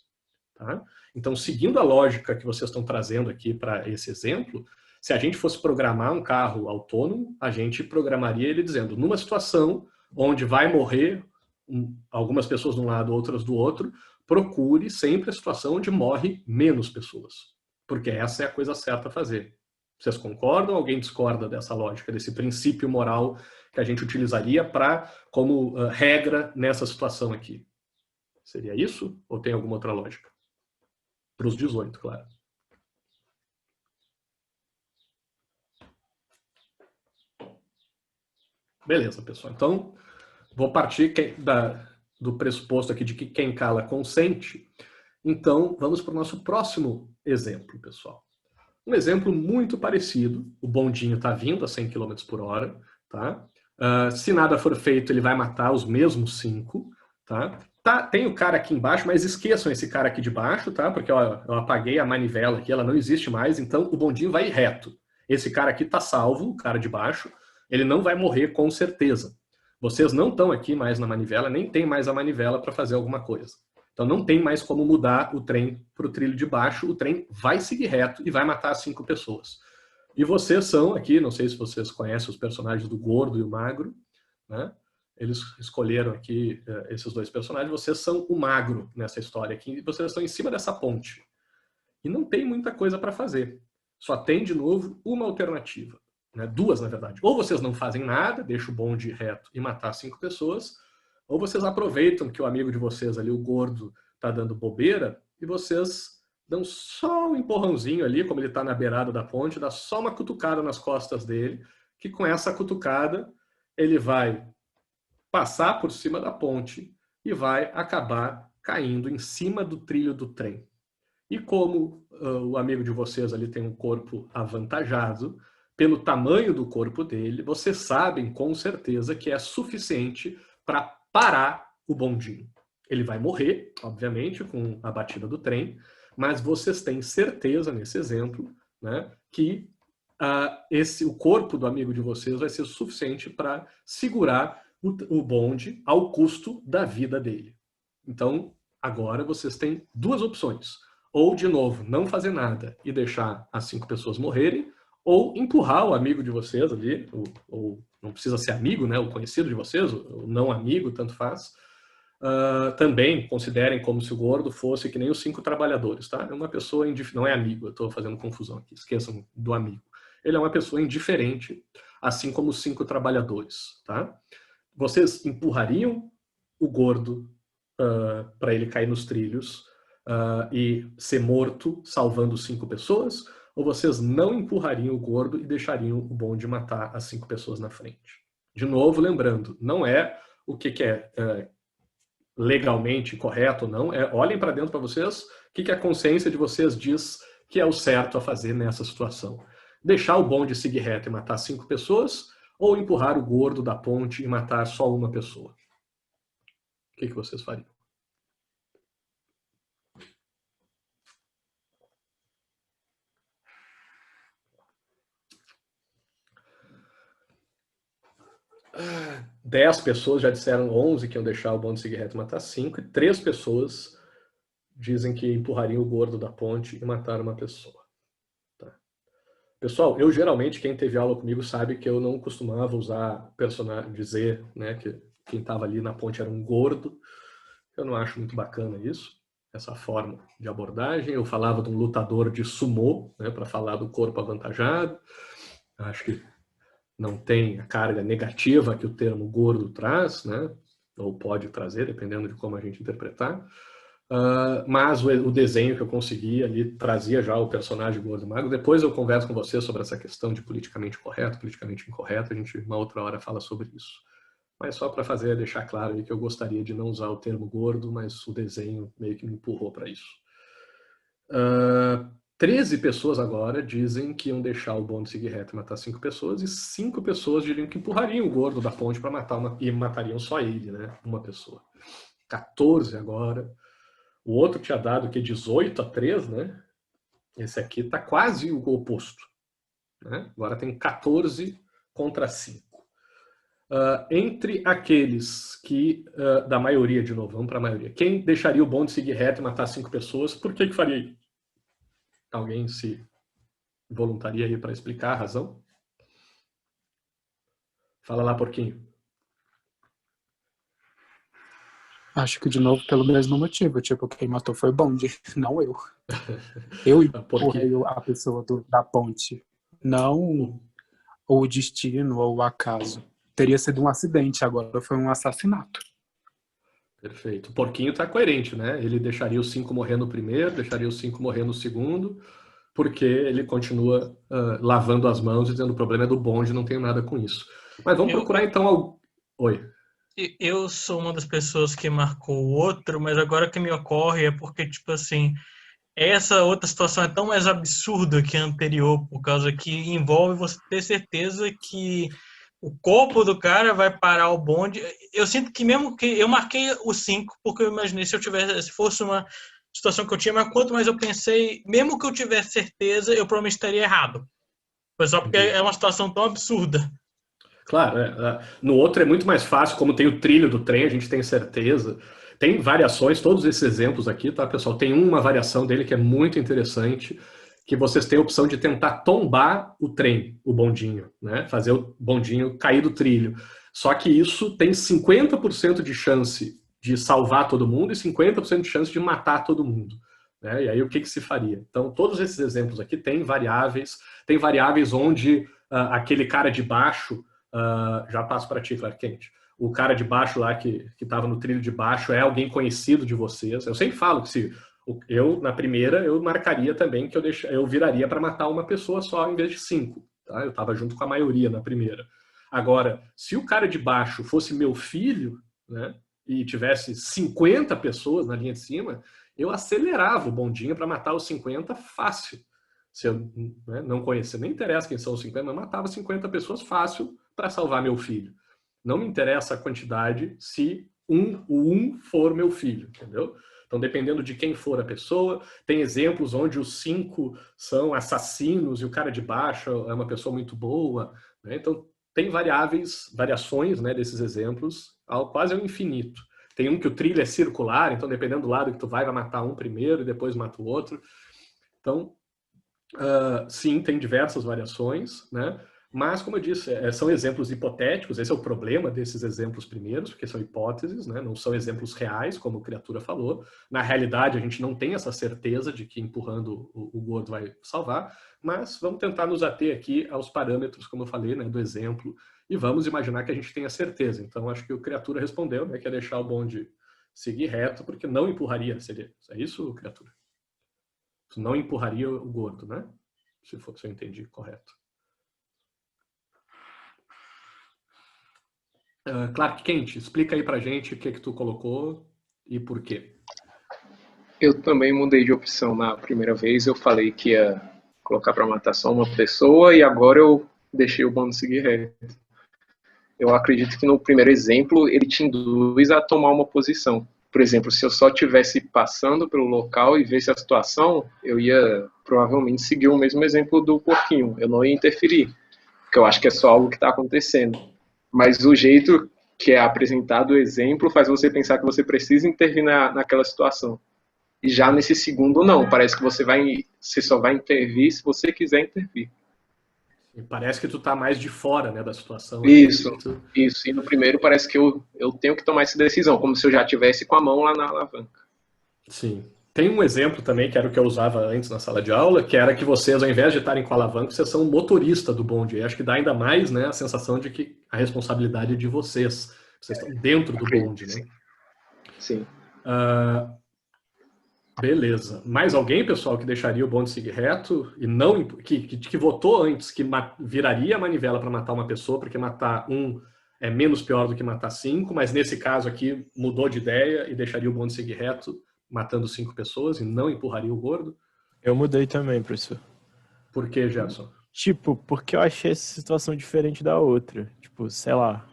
Speaker 1: Tá? Então, seguindo a lógica que vocês estão trazendo aqui para esse exemplo, se a gente fosse programar um carro autônomo, a gente programaria ele dizendo, numa situação onde vai morrer algumas pessoas de um lado, outras do outro, procure sempre a situação onde morre menos pessoas. Porque essa é a coisa certa a fazer. Vocês concordam? Alguém discorda dessa lógica, desse princípio moral que a gente utilizaria como regra nessa situação aqui? Seria isso? Ou tem alguma outra lógica? Para os 18, claro. Beleza, pessoal. Então, vou partir do pressuposto aqui de que quem cala consente. Então, vamos para o nosso próximo exemplo, pessoal. Um exemplo muito parecido. O bondinho está vindo a 100 km por hora. Tá? Se nada for feito, ele vai matar os mesmos 5. Tá? Tem o cara aqui embaixo, mas esqueçam esse cara aqui de baixo, tá? Porque eu apaguei a manivela aqui, ela não existe mais, então o bondinho vai reto. Esse cara aqui está salvo, o cara de baixo. Ele não vai morrer com certeza. Vocês não estão aqui mais na manivela, nem tem mais a manivela para fazer alguma coisa. Então não tem mais como mudar o trem para o trilho de baixo, o trem vai seguir reto e vai matar 5 pessoas. E vocês são aqui, não sei se vocês conhecem os personagens do Gordo e o Magro, né? Eles escolheram aqui esses dois personagens, vocês são o Magro nessa história aqui, e vocês estão em cima dessa ponte. E não tem muita coisa para fazer. Só tem, de novo, uma alternativa. Né? 2, na verdade. Ou vocês não fazem nada, deixam o bonde reto e matar 5 pessoas, ou vocês aproveitam que o amigo de vocês ali, o Gordo, está dando bobeira, e vocês dão só um empurrãozinho ali, como ele está na beirada da ponte, dá só uma cutucada nas costas dele, que com essa cutucada ele vai passar por cima da ponte e vai acabar caindo em cima do trilho do trem. E como o amigo de vocês ali tem um corpo avantajado, pelo tamanho do corpo dele, vocês sabem com certeza que é suficiente para parar o bondinho. Ele vai morrer, obviamente, com a batida do trem, mas vocês têm certeza, nesse exemplo, né, que o corpo do amigo de vocês vai ser suficiente para segurar o bonde ao custo da vida dele. Então, agora vocês têm 2 opções. Ou, de novo, não fazer nada e deixar as 5 pessoas morrerem, ou empurrar o amigo de vocês ali, ou não precisa ser amigo, né, o conhecido de vocês, o não amigo, tanto faz, Também considerem como se o gordo fosse que nem os 5 trabalhadores, tá? É uma pessoa não é amigo, eu estou fazendo confusão aqui, esqueçam do amigo. Ele é uma pessoa indiferente, assim como os 5 trabalhadores, tá? Vocês empurrariam o gordo para ele cair nos trilhos e ser morto salvando 5 pessoas? Ou vocês não empurrariam o gordo e deixariam o bonde matar as 5 pessoas na frente? De novo, lembrando, não é o que é legalmente correto ou não, olhem para dentro para vocês o que a consciência de vocês diz que é o certo a fazer nessa situação. Deixar o bonde seguir reto e matar 5 pessoas ou empurrar o gordo da ponte e matar só uma pessoa? O que vocês fariam? Ah, 10 pessoas já disseram, 11 que iam deixar o bonde seguir reto e matar 5, e 3 pessoas dizem que empurrariam o gordo da ponte e matar uma pessoa. Tá. Pessoal, eu geralmente, quem teve aula comigo sabe que eu não costumava usar personagem, dizer, né, que quem estava ali na ponte era um gordo. Eu não acho muito bacana isso, essa forma de abordagem. Eu falava de um lutador de sumô, né, para falar do corpo avantajado. Acho que não tem a carga negativa que o termo gordo traz, né, ou pode trazer, dependendo de como a gente interpretar. Mas o desenho que eu consegui ali trazia já o personagem gordo magro. Depois eu converso com você sobre essa questão de politicamente correto, politicamente incorreto. A gente, uma outra hora, fala sobre isso. Mas só para deixar claro aí que eu gostaria de não usar o termo gordo, mas o desenho meio que me empurrou para isso. 13 pessoas agora dizem que iam deixar o bonde seguir reto e matar 5 pessoas, e 5 pessoas diriam que empurrariam o gordo da ponte para matar e matariam só ele, né? Uma pessoa. 14 agora. O outro tinha dado que 18-3, né? Esse aqui está quase o oposto, né? Agora tem 14 contra 5. Entre aqueles que, da maioria, de novo, vamos para a maioria, quem deixaria o bonde seguir reto e matar 5 pessoas, por que faria isso? Alguém se voluntaria aí para explicar a razão? Fala lá, porquinho.
Speaker 4: Acho que, de novo, pelo mesmo motivo. Tipo, quem matou foi o bonde, não eu. Eu empurrei a pessoa da ponte. Não o destino ou o acaso. Teria sido um acidente, agora foi um assassinato.
Speaker 1: Perfeito. O porquinho está coerente, né? Ele deixaria os 5 morrer no primeiro, deixaria os 5 morrer no segundo, porque ele continua lavando as mãos e dizendo o problema é do bonde, não tenho nada com isso. Mas vamos procurar então... Oi.
Speaker 3: Eu sou uma das pessoas que marcou o outro, mas agora que me ocorre é porque, tipo assim, essa outra situação é tão mais absurda que a anterior, por causa que envolve você ter certeza que o corpo do cara vai parar o bonde. Eu sinto que mesmo que eu marquei os 5, porque eu imaginei se fosse uma situação que eu tinha, mas quanto mais eu pensei, mesmo que eu tivesse certeza, eu provavelmente estaria errado. Foi só porque é uma situação tão absurda.
Speaker 1: Claro, no outro é muito mais fácil, como tem o trilho do trem, a gente tem certeza. Tem variações, todos esses exemplos aqui, tá, pessoal? Tem uma variação dele que é muito interessante, que vocês têm a opção de tentar tombar o trem, o bondinho, né? Fazer o bondinho cair do trilho. Só que isso tem 50% de chance de salvar todo mundo e 50% de chance de matar todo mundo. Né? E aí o que se faria? Então, todos esses exemplos aqui têm variáveis onde aquele cara de baixo... já passo para ti, Clark Kent. O cara de baixo lá que estava no trilho de baixo é alguém conhecido de vocês. Eu sempre falo que na primeira, eu marcaria também que eu viraria para matar uma pessoa só em vez de 5. Tá? Eu estava junto com a maioria na primeira. Agora, se o cara de baixo fosse meu filho, né, e tivesse 50 pessoas na linha de cima, eu acelerava o bondinho para matar os 50 fácil. Se eu não conhecer, nem interessa quem são os 50, mas matava 50 pessoas fácil para salvar meu filho. Não me interessa a quantidade se o um for meu filho, entendeu? Então, dependendo de quem for a pessoa, tem exemplos onde os 5 são assassinos e o cara de baixo é uma pessoa muito boa, né? Então, tem variações, né, desses exemplos quase ao infinito. Tem um que o trilho é circular, então dependendo do lado que tu vai matar um primeiro e depois mata o outro. Então, sim, tem diversas variações, né? Mas, como eu disse, são exemplos hipotéticos, esse é o problema desses exemplos primeiros, porque são hipóteses, né? Não são exemplos reais, como a criatura falou. Na realidade, a gente não tem essa certeza de que empurrando o gordo vai salvar, mas vamos tentar nos ater aqui aos parâmetros, como eu falei, né, do exemplo, e vamos imaginar que a gente tenha certeza. Então, acho que o criatura respondeu, né, que é deixar o bonde seguir reto, porque não empurraria. É isso, criatura? Não empurraria o gordo, né? Se eu entendi correto. Clark Kent, explica aí pra gente o que tu colocou e por quê.
Speaker 6: Eu também mudei de opção na primeira vez. Eu falei que ia colocar para matar só uma pessoa e agora eu deixei o bonde seguir reto. Eu acredito que no primeiro exemplo ele te induz a tomar uma posição. Por exemplo, se eu só estivesse passando pelo local e visse a situação, eu ia provavelmente seguir o mesmo exemplo do porquinho. Eu não ia interferir, porque eu acho que é só algo que está acontecendo. Mas o jeito que é apresentado o exemplo faz você pensar que você precisa intervir naquela situação. E já nesse segundo, não. Parece que você só vai intervir se você quiser intervir.
Speaker 1: E parece que tu tá mais de fora, né, da situação.
Speaker 6: Isso. E no primeiro parece que eu tenho que tomar essa decisão, como se eu já estivesse com a mão lá na alavanca.
Speaker 1: Sim. Tem um exemplo também, que era o que eu usava antes na sala de aula, que era que vocês, ao invés de estarem com a alavanca, vocês são motorista do bonde. E acho que dá ainda mais, né, a sensação de que a responsabilidade é de vocês. Vocês estão dentro do bonde, né?
Speaker 6: Sim.
Speaker 1: Beleza. Mais alguém, pessoal, que deixaria o bonde seguir reto e não que votou antes que viraria a manivela para matar uma pessoa, porque matar um é menos pior do que matar 5, mas nesse caso aqui mudou de ideia e deixaria o bonde seguir reto, matando 5 pessoas e não empurraria o gordo?
Speaker 5: Eu mudei também, professor.
Speaker 1: Por que, Gerson?
Speaker 5: Tipo, porque eu achei essa situação diferente da outra. Tipo, sei lá.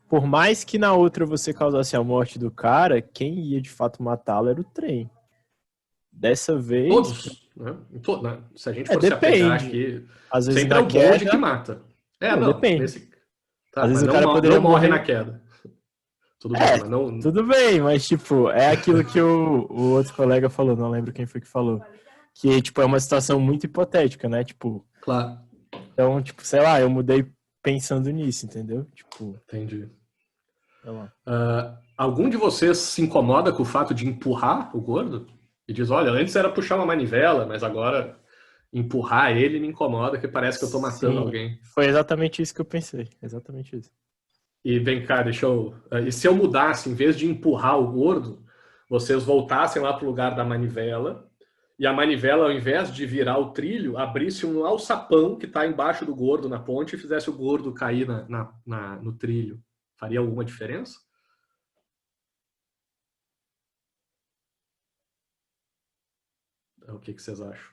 Speaker 5: Por mais que na outra você causasse a morte do cara, quem ia de fato matá-lo era o trem. Dessa vez...
Speaker 1: Todos, né? Se a gente for se apegar aqui,
Speaker 5: às vezes
Speaker 1: sempre é o bonde que mata.
Speaker 5: Não, depende.
Speaker 1: Tá,
Speaker 5: às vezes
Speaker 1: mas
Speaker 5: o cara poderia
Speaker 1: não morre
Speaker 5: morrer
Speaker 1: na queda. Tudo bem, mas não...
Speaker 5: Tudo bem, mas tipo, é aquilo que o outro colega falou, não lembro quem foi que falou. Que, tipo, é uma situação muito hipotética, né? Tipo...
Speaker 1: Claro.
Speaker 5: Então, tipo, sei lá, eu mudei pensando nisso, entendeu? Tipo...
Speaker 1: Entendi.
Speaker 5: Sei lá.
Speaker 1: Algum de vocês se incomoda com o fato de empurrar o gordo? E diz, olha, antes era puxar uma manivela, mas agora empurrar ele me incomoda, que parece que eu tô matando alguém.
Speaker 5: Foi exatamente isso que eu pensei, exatamente isso.
Speaker 1: E vem cá, e se eu mudasse, em vez de empurrar o gordo, vocês voltassem lá pro lugar da manivela, e a manivela, ao invés de virar o trilho, abrisse um alçapão que tá embaixo do gordo na ponte e fizesse o gordo cair no trilho. Faria alguma diferença? O que vocês acham?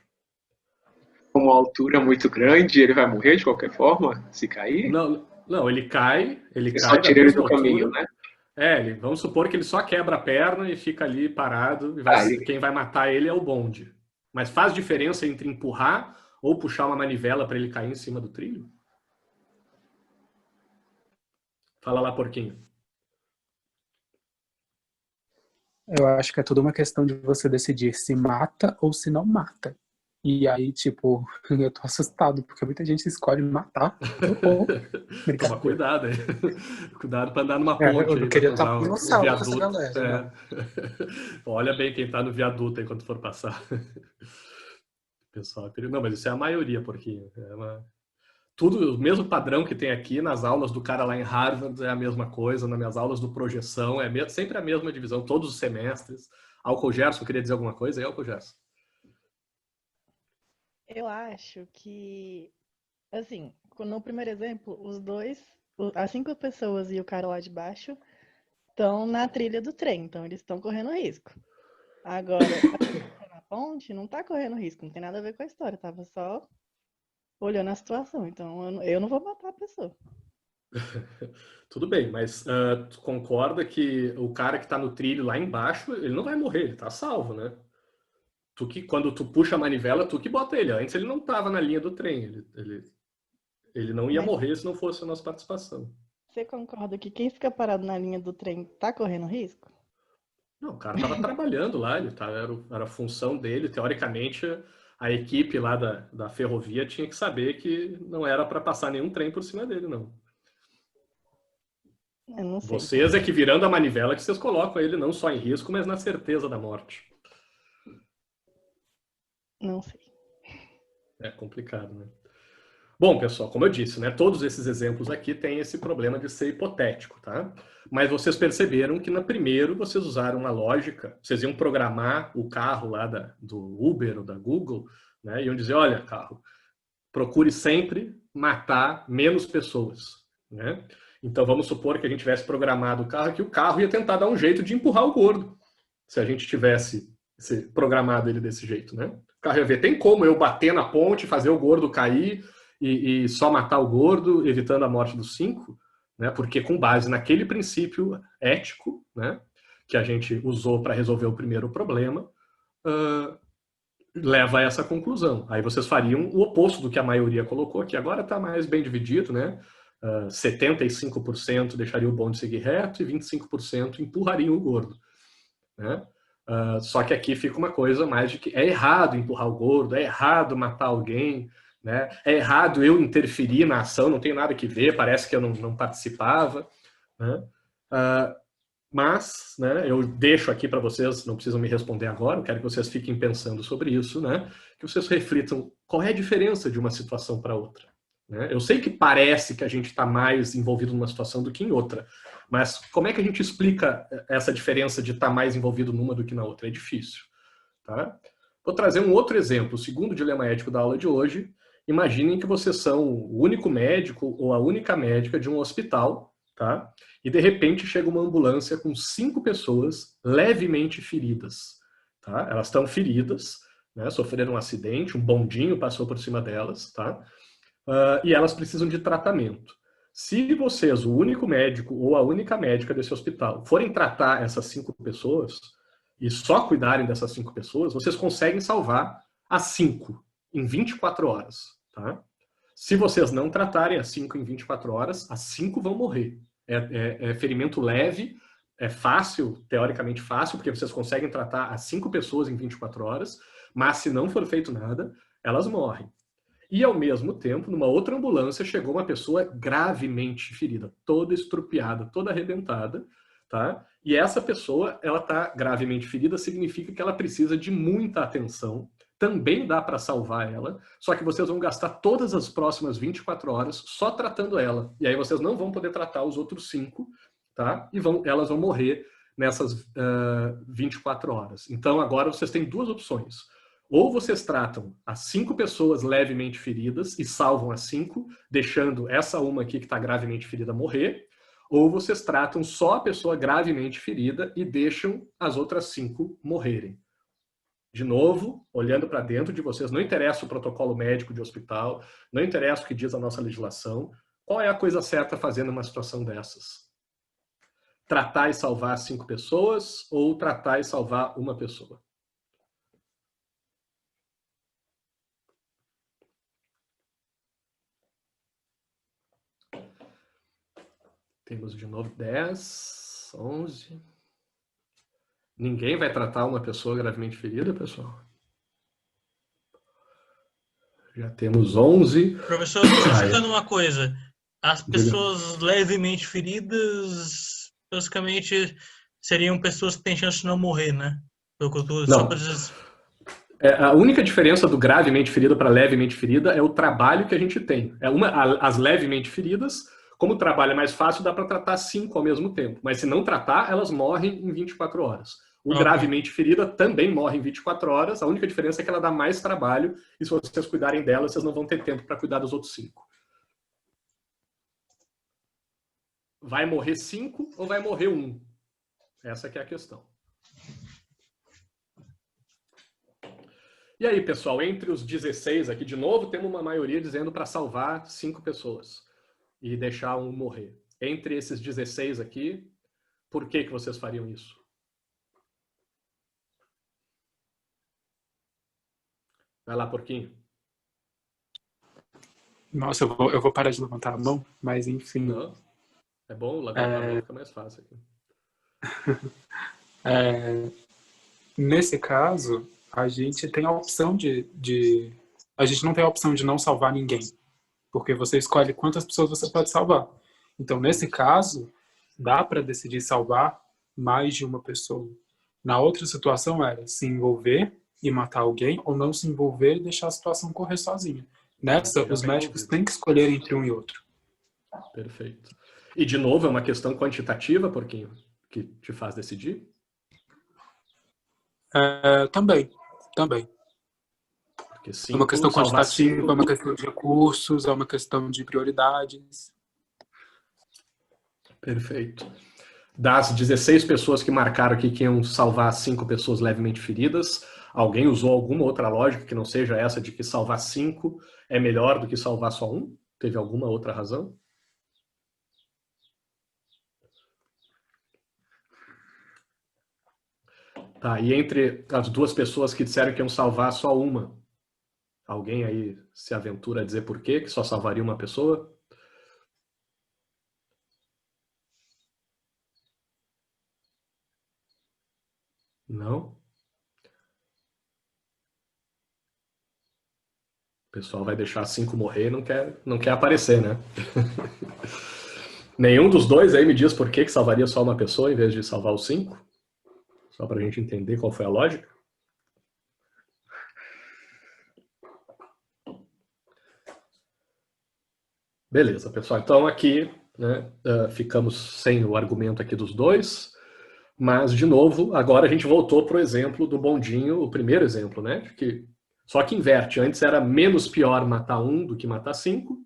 Speaker 6: Como a altura é muito grande, ele vai morrer de qualquer forma, se cair?
Speaker 1: Não, ele cai. Ele
Speaker 6: só tira ele do caminho, né?
Speaker 1: Vamos supor que ele só quebra a perna e fica ali parado. Quem vai matar ele é o bonde. Mas faz diferença entre empurrar ou puxar uma manivela para ele cair em cima do trilho? Fala lá, porquinho.
Speaker 4: Eu acho que é tudo uma questão de você decidir se mata ou se não mata. E aí, tipo, eu tô assustado, porque muita gente escolhe matar.
Speaker 1: Toma cuidado aí. Cuidado para andar numa ponte.
Speaker 4: Eu não queria estar no salto com essa galera.
Speaker 1: Olha bem quem tá no viaduto aí quando for passar. Pessoal, não, mas isso é a maioria, porque tudo, o mesmo padrão que tem aqui nas aulas do cara lá em Harvard é a mesma coisa, nas minhas aulas do Projeção é sempre a mesma divisão, todos os semestres. Álcool Gerson, queria dizer alguma coisa aí, Álcool Gerson?
Speaker 7: Eu acho que, assim, no primeiro exemplo, os dois, as 5 pessoas e o cara lá de baixo estão na trilha do trem, então eles estão correndo risco. Agora, na ponte não tá correndo risco, não tem nada a ver com a história, tava só olhando a situação, então eu não vou matar a pessoa.
Speaker 1: Tudo bem, mas tu concorda que o cara que tá no trilho lá embaixo, ele não vai morrer, ele tá salvo, né? Quando tu puxa a manivela, tu que bota ele. Antes ele não tava na linha do trem, ele não ia morrer se não fosse a nossa participação.
Speaker 7: Você concorda que quem fica parado na linha do trem tá correndo risco?
Speaker 1: Não, o cara tava trabalhando lá, era a função dele, teoricamente a equipe lá da ferrovia tinha que saber que não era para passar nenhum trem por cima dele, não.
Speaker 7: Eu não sei.
Speaker 1: Vocês é que virando a manivela que vocês colocam ele não só em risco, mas na certeza da morte.
Speaker 7: Não sei.
Speaker 1: É complicado, né? Bom, pessoal, como eu disse, né, todos esses exemplos aqui têm esse problema de ser hipotético, tá? Mas vocês perceberam que no primeiro vocês usaram uma lógica, vocês iam programar o carro lá do Uber ou da Google, né, iam dizer, olha, carro, procure sempre matar menos pessoas, né? Então vamos supor que a gente tivesse programado o carro, que o carro ia tentar dar um jeito de empurrar o gordo, se a gente tivesse programado ele desse jeito, né? O carro ia ver, tem como eu bater na ponte, fazer o gordo cair e só matar o gordo, evitando a morte dos 5, né? Porque com base naquele princípio ético, né, que a gente usou para resolver o primeiro problema, leva a essa conclusão. Aí vocês fariam o oposto do que a maioria colocou, que agora está mais bem dividido, né? 75% deixaria o bonde seguir reto e 25% empurrariam o gordo, né? Só que aqui fica uma coisa mais de que é errado empurrar o gordo, é errado matar alguém, né? É errado eu interferir na ação, não tenho nada que ver, parece que eu não participava, né? Mas, né, eu deixo aqui para vocês, não precisam me responder agora, eu quero que vocês fiquem pensando sobre isso, né? Que vocês reflitam qual é a diferença de uma situação para outra, né? Eu sei que parece que a gente está mais envolvido numa situação do que em outra, mas como é que a gente explica essa diferença de estar mais envolvido numa do que na outra? É difícil, tá? Vou trazer um outro exemplo, o segundo dilema ético da aula de hoje. Imaginem que vocês são o único médico ou a única médica de um hospital, tá? E de repente chega uma ambulância com 5 pessoas levemente feridas, tá? Elas estão feridas, né? Sofreram um acidente, um bondinho passou por cima delas, tá? E elas precisam de tratamento. Se vocês, o único médico ou a única médica desse hospital, forem tratar essas 5 pessoas e só cuidarem dessas 5 pessoas, vocês conseguem salvar as 5 em 24 horas, tá? Se vocês não tratarem as 5 em 24 horas, as 5 vão morrer. É ferimento leve, é fácil, teoricamente fácil, porque vocês conseguem tratar as 5 pessoas em 24 horas, mas se não for feito nada, elas morrem. E, ao mesmo tempo, numa outra ambulância, chegou uma pessoa gravemente ferida, toda estrupiada, toda arrebentada, tá? E essa pessoa, ela está gravemente ferida, significa que ela precisa de muita atenção. Também dá para salvar ela, só que vocês vão gastar todas as próximas 24 horas só tratando ela. E aí vocês não vão poder tratar os outros 5, tá? E elas vão morrer nessas 24 horas. Então, agora vocês têm 2 opções. Ou vocês tratam as 5 pessoas levemente feridas e salvam as 5, deixando essa uma aqui que está gravemente ferida morrer, ou vocês tratam só a pessoa gravemente ferida e deixam as outras 5 morrerem. De novo, olhando para dentro de vocês, não interessa o protocolo médico de hospital, não interessa o que diz a nossa legislação, qual é a coisa certa a fazer numa situação dessas? Tratar e salvar 5 pessoas ou tratar e salvar uma pessoa? Temos de novo 10, 11... Ninguém vai tratar uma pessoa gravemente ferida, pessoal? Já temos 11.
Speaker 3: Professor, deixa eu citar uma coisa. As pessoas levemente feridas, basicamente, seriam pessoas que têm chance de não morrer, né?
Speaker 1: Não. A única diferença do gravemente ferida para levemente ferida é o trabalho que a gente tem. As levemente feridas, como o trabalho é mais fácil, dá para tratar 5 ao mesmo tempo. Mas se não tratar, elas morrem em 24 horas. O gravemente ferida também morre em 24 horas. A única diferença é que ela dá mais trabalho. E se vocês cuidarem dela, vocês não vão ter tempo para cuidar dos outros 5. Vai morrer 5 ou vai morrer 1? Essa que é a questão. E aí, pessoal, entre os 16 aqui, de novo, temos uma maioria dizendo para salvar 5 pessoas e deixar 1 morrer. Entre esses 16 aqui, por que vocês fariam isso? Vai lá, porquinho.
Speaker 4: Nossa, eu vou parar de levantar a mão, mas enfim.
Speaker 1: Não, é bom, levantar a mão fica mais fácil aqui.
Speaker 4: Nesse caso, a gente tem a opção a gente não tem a opção de não salvar ninguém, porque você escolhe quantas pessoas você pode salvar. Então, nesse caso, dá para decidir salvar mais de uma pessoa. Na outra situação era se envolver e matar alguém, ou não se envolver e deixar a situação correr sozinha. Nessa, os médicos têm que escolher entre um e outro.
Speaker 1: Perfeito. E, de novo, é uma questão quantitativa, Porquinho, que te faz decidir?
Speaker 4: Também.
Speaker 1: Porque
Speaker 4: É uma questão
Speaker 1: salvar
Speaker 4: quantitativa,
Speaker 1: cinco...
Speaker 4: é uma questão de recursos, é uma questão de prioridades.
Speaker 1: Perfeito. Das 16 pessoas que marcaram aqui que iam salvar 5 pessoas levemente feridas, alguém usou alguma outra lógica que não seja essa de que salvar 5 é melhor do que salvar só um? Teve alguma outra razão? Tá, e entre as duas pessoas que disseram que iam salvar só uma, alguém aí se aventura a dizer por quê que só salvaria uma pessoa? Não? O pessoal vai deixar 5 morrer e não quer aparecer, né? Nenhum dos dois aí me diz por que salvaria só uma pessoa em vez de salvar os 5? Só para a gente entender qual foi a lógica. Beleza, pessoal. Então aqui, né, ficamos sem o argumento aqui dos dois. Mas, de novo, agora a gente voltou para o exemplo do bondinho, o primeiro exemplo, né? Só que inverte. Antes era menos pior matar 1 do que matar 5.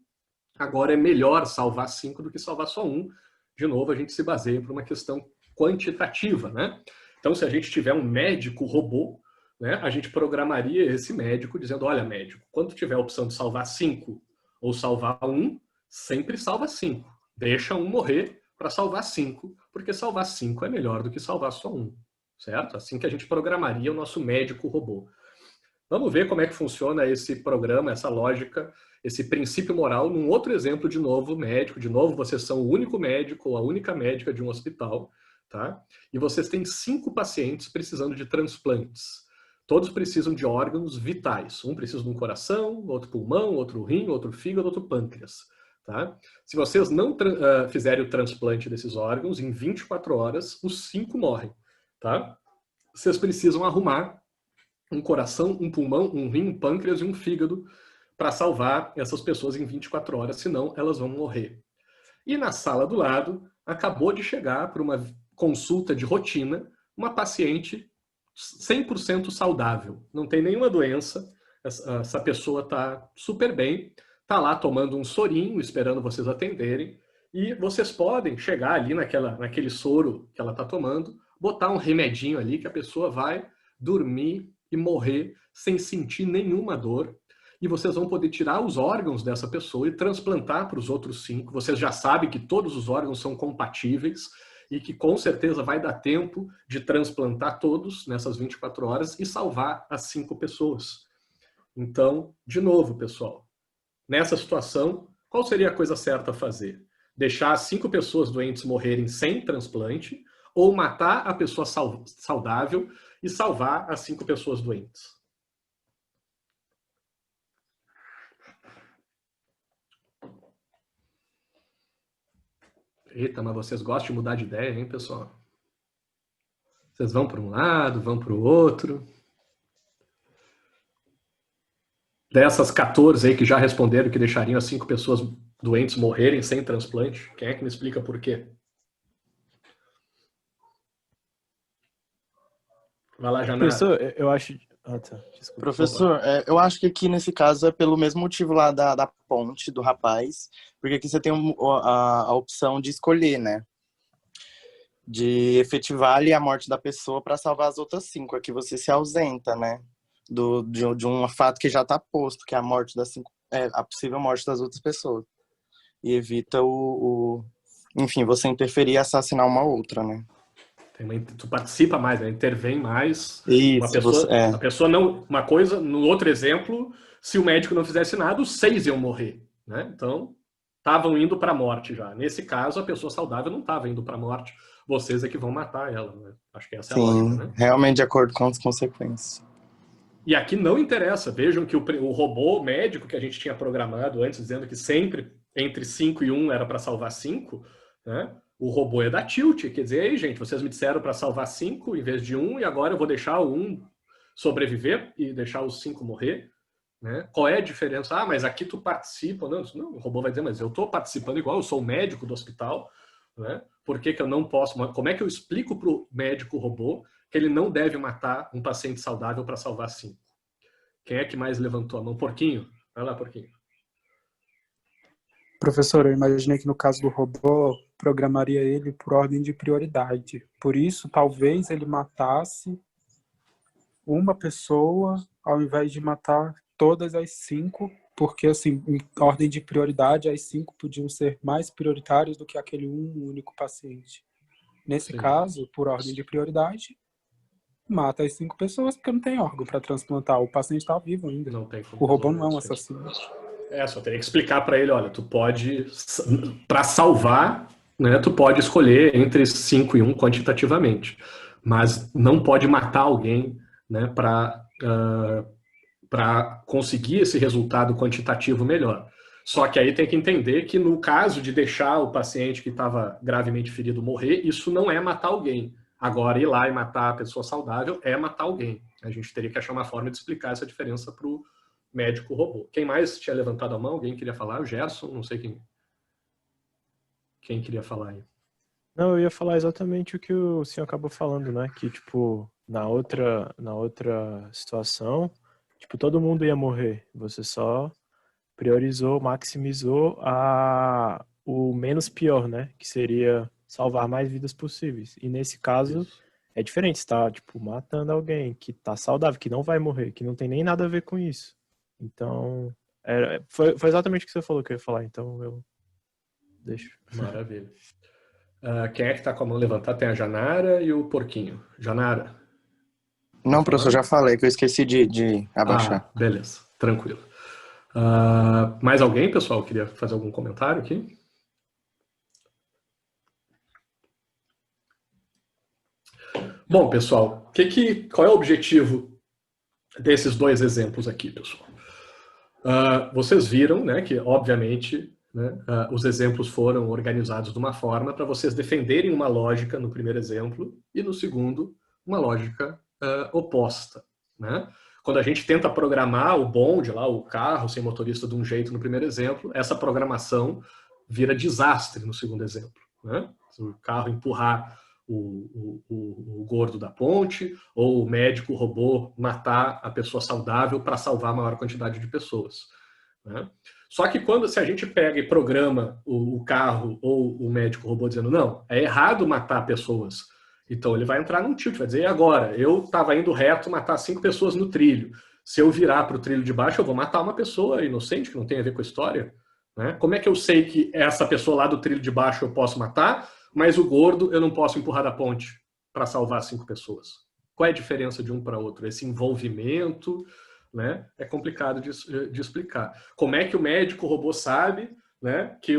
Speaker 1: Agora é melhor salvar 5 do que salvar só 1. De novo, a gente se baseia por uma questão quantitativa, né? Então, se a gente tiver um médico robô, né, a gente programaria esse médico dizendo, olha, médico, quando tiver a opção de salvar 5 ou salvar 1, sempre salva 5. Deixa 1 morrer para salvar 5, porque salvar 5 é melhor do que salvar só 1, certo? Assim que a gente programaria o nosso médico robô. Vamos ver como é que funciona esse programa, essa lógica, esse princípio moral num outro exemplo, de novo, médico. De novo, vocês são o único médico ou a única médica de um hospital, tá? E vocês têm 5 pacientes precisando de transplantes. Todos precisam de órgãos vitais. Um precisa de um coração, outro pulmão, outro rim, outro fígado, outro pâncreas. Tá? Se vocês não fizerem o transplante desses órgãos, em 24 horas, os 5 morrem. Tá? Vocês precisam arrumar um coração, um pulmão, um rim, um pâncreas e um fígado para salvar essas pessoas em 24 horas, senão elas vão morrer. E na sala do lado, acabou de chegar para uma consulta de rotina uma paciente 100% saudável, não tem nenhuma doença, essa pessoa está super bem, está lá tomando um sorinho, esperando vocês atenderem, e vocês podem chegar ali naquele soro que ela está tomando, botar um remedinho ali que a pessoa vai dormir e morrer sem sentir nenhuma dor, e vocês vão poder tirar os órgãos dessa pessoa e transplantar para os outros 5. Vocês já sabem que todos os órgãos são compatíveis e que com certeza vai dar tempo de transplantar todos nessas 24 horas e salvar as 5 pessoas. Então, de novo, pessoal, nessa situação, qual seria a coisa certa a fazer? Deixar as 5 pessoas doentes morrerem sem transplante ou matar a pessoa saudável e salvar as 5 pessoas doentes? Eita, mas vocês gostam de mudar de ideia, hein, pessoal? Vocês vão para um lado, vão para o outro. Dessas 14 aí que já responderam que deixariam as 5 pessoas doentes morrerem sem transplante, quem é que me explica por quê? Vai lá, Janara.
Speaker 5: Professor, eu acho... Ah, tá. Desculpa.
Speaker 8: Professor, eu acho que aqui nesse caso é pelo mesmo motivo lá da ponte do rapaz, porque aqui você tem a opção de escolher, né? De efetivar ali a morte da pessoa para salvar as outras 5. Aqui você se ausenta, né? De um fato que já está posto, que é a morte das 5, a possível morte das outras pessoas. E evita enfim, você interferir e assassinar uma outra, né?
Speaker 1: Tu participa mais, né? Intervém mais.
Speaker 8: Isso,
Speaker 1: a pessoa não... Uma coisa, no outro exemplo, se o médico não fizesse nada, os 6 iam morrer, né? Então, estavam indo para a morte já. Nesse caso, a pessoa saudável não estava indo para a morte. Vocês é que vão matar ela, né? Acho que essa é a lógica, né?
Speaker 8: Realmente de acordo com as consequências.
Speaker 1: E aqui não interessa. Vejam que o robô médico que a gente tinha programado antes, dizendo que sempre entre 5 e 1 era para salvar 5, né? O robô é da tilt. Quer dizer, aí, gente, vocês me disseram para salvar 5 em vez de 1, e agora eu vou deixar o 1 sobreviver e deixar os 5 morrer. Né? Qual é a diferença? Ah, mas aqui tu participa. Não, o robô vai dizer, mas eu estou participando igual, eu sou o médico do hospital. Né? Por que eu não posso? Como é que eu explico para o médico robô que ele não deve matar um paciente saudável para salvar 5? Quem é que mais levantou a mão? Porquinho? Vai lá, Porquinho.
Speaker 4: Professor, eu imaginei que no caso do robô, programaria ele por ordem de prioridade. Por isso, talvez ele matasse uma pessoa ao invés de matar todas as 5, porque, assim, em ordem de prioridade, as 5 podiam ser mais prioritárias do que aquele único paciente. Nesse caso, por ordem de prioridade, mata as 5 pessoas porque não tem órgão para transplantar. O paciente está vivo ainda.
Speaker 1: Não tem como
Speaker 4: o robô não é um assassino.
Speaker 1: Só teria que explicar para ele, olha, tu pode, para salvar, né, tu pode escolher entre 5 e 1 quantitativamente, mas não pode matar alguém, né, para conseguir esse resultado quantitativo melhor. Só que aí tem que entender que no caso de deixar o paciente que estava gravemente ferido morrer, isso não é matar alguém. Agora, ir lá e matar a pessoa saudável é matar alguém. A gente teria que achar uma forma de explicar essa diferença para o médico robô. Quem mais tinha levantado a mão? Alguém queria falar? O Gerson? Não sei quem queria falar aí.
Speaker 5: Não, eu ia falar exatamente o que o senhor acabou falando, né? Que, tipo, na outra situação, tipo, todo mundo ia morrer. Você só priorizou, maximizou o menos pior, né? Que seria salvar mais vidas possíveis. E nesse caso, é diferente. Você tá, tipo, matando alguém que tá saudável, que não vai morrer, que não tem nem nada a ver com isso. Então, foi exatamente o que você falou que eu ia falar. Então, eu deixo.
Speaker 1: Maravilha. Quem é que tá com a mão levantada? Tem a Janara e o Porquinho. Janara.
Speaker 8: Não, professor, já falei que eu esqueci de abaixar.
Speaker 1: Beleza. Tranquilo. Mais alguém, pessoal? Queria fazer algum comentário aqui? Bom, pessoal, qual é o objetivo desses 2 exemplos aqui, pessoal? Vocês viram, né, que, obviamente, né, os exemplos foram organizados de uma forma para vocês defenderem uma lógica no primeiro exemplo e, no segundo, uma lógica oposta. Né? Quando a gente tenta programar o bonde, lá, o carro sem motorista de um jeito no primeiro exemplo, essa programação vira desastre no segundo exemplo. Né? Se o carro empurrar o gordo da ponte, ou o médico robô matar a pessoa saudável para salvar a maior quantidade de pessoas. Né? Só que se a gente pega e programa o carro ou o médico robô dizendo não, é errado matar pessoas, então ele vai entrar num tilt, vai dizer, e agora? Eu estava indo reto matar 5 pessoas no trilho. Se eu virar para o trilho de baixo, eu vou matar uma pessoa inocente, que não tem a ver com a história. Né? Como é que eu sei que essa pessoa lá do trilho de baixo eu posso matar, mas o gordo eu não posso empurrar da ponte para salvar 5 pessoas? Qual é a diferença de um para outro? Esse envolvimento, né, é complicado de explicar. Como é que o médico robô sabe, né, que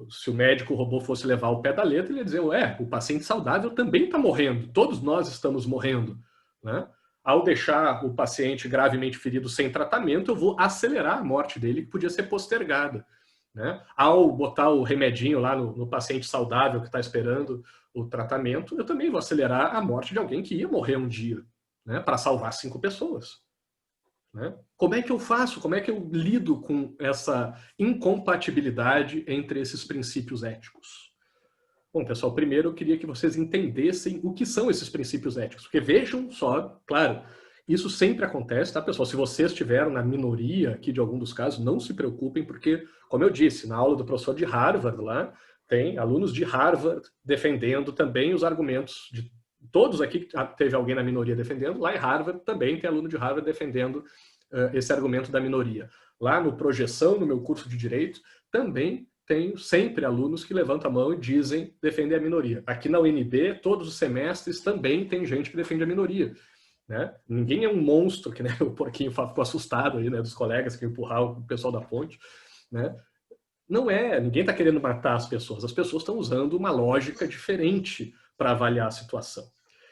Speaker 1: se o médico robô fosse levar o pé da letra, ele ia dizer, o paciente saudável também está morrendo, todos nós estamos morrendo. Né? Ao deixar o paciente gravemente ferido sem tratamento, eu vou acelerar a morte dele, que podia ser postergada. Né? Ao botar o remedinho lá no paciente saudável que está esperando o tratamento, eu também vou acelerar a morte de alguém que ia morrer um dia, né, para salvar 5 pessoas. Né? Como é que eu faço? Como é que eu lido com essa incompatibilidade entre esses princípios éticos? Bom, pessoal, primeiro eu queria que vocês entendessem o que são esses princípios éticos, porque vejam só, claro, isso sempre acontece, tá, pessoal? Se vocês estiveram na minoria aqui de algum dos casos, não se preocupem, porque, como eu disse, na aula do professor de Harvard lá, tem alunos de Harvard defendendo também os argumentos de todos aqui, que teve alguém na minoria defendendo, lá em Harvard também tem aluno de Harvard defendendo esse argumento da minoria. Lá no Projeção, no meu curso de Direito, também tenho sempre alunos que levantam a mão e dizem defender a minoria. Aqui na UNB, todos os semestres também tem gente que defende a minoria. Né? Ninguém é um monstro, que né, o Porquinho ficou assustado aí, né, dos colegas que empurraram o pessoal da ponte. Né? Não é, ninguém está querendo matar as pessoas estão usando uma lógica diferente para avaliar a situação.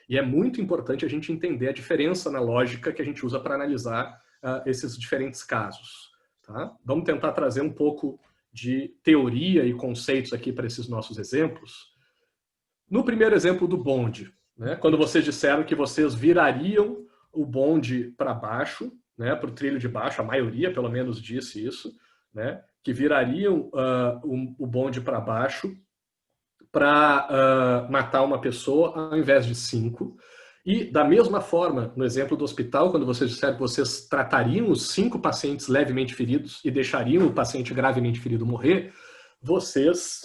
Speaker 1: E é muito importante a gente entender a diferença na lógica que a gente usa para analisar esses diferentes casos. Tá? Vamos tentar trazer um pouco de teoria e conceitos aqui para esses nossos exemplos. No primeiro exemplo do bonde, né, quando vocês disseram que vocês virariam o bonde para baixo, né, para o trilho de baixo, a maioria pelo menos disse isso, né, que virariam o bonde para baixo para matar uma pessoa ao invés de 5. E da mesma forma, no exemplo do hospital, quando vocês disseram que vocês tratariam os 5 pacientes levemente feridos e deixariam o paciente gravemente ferido morrer, vocês,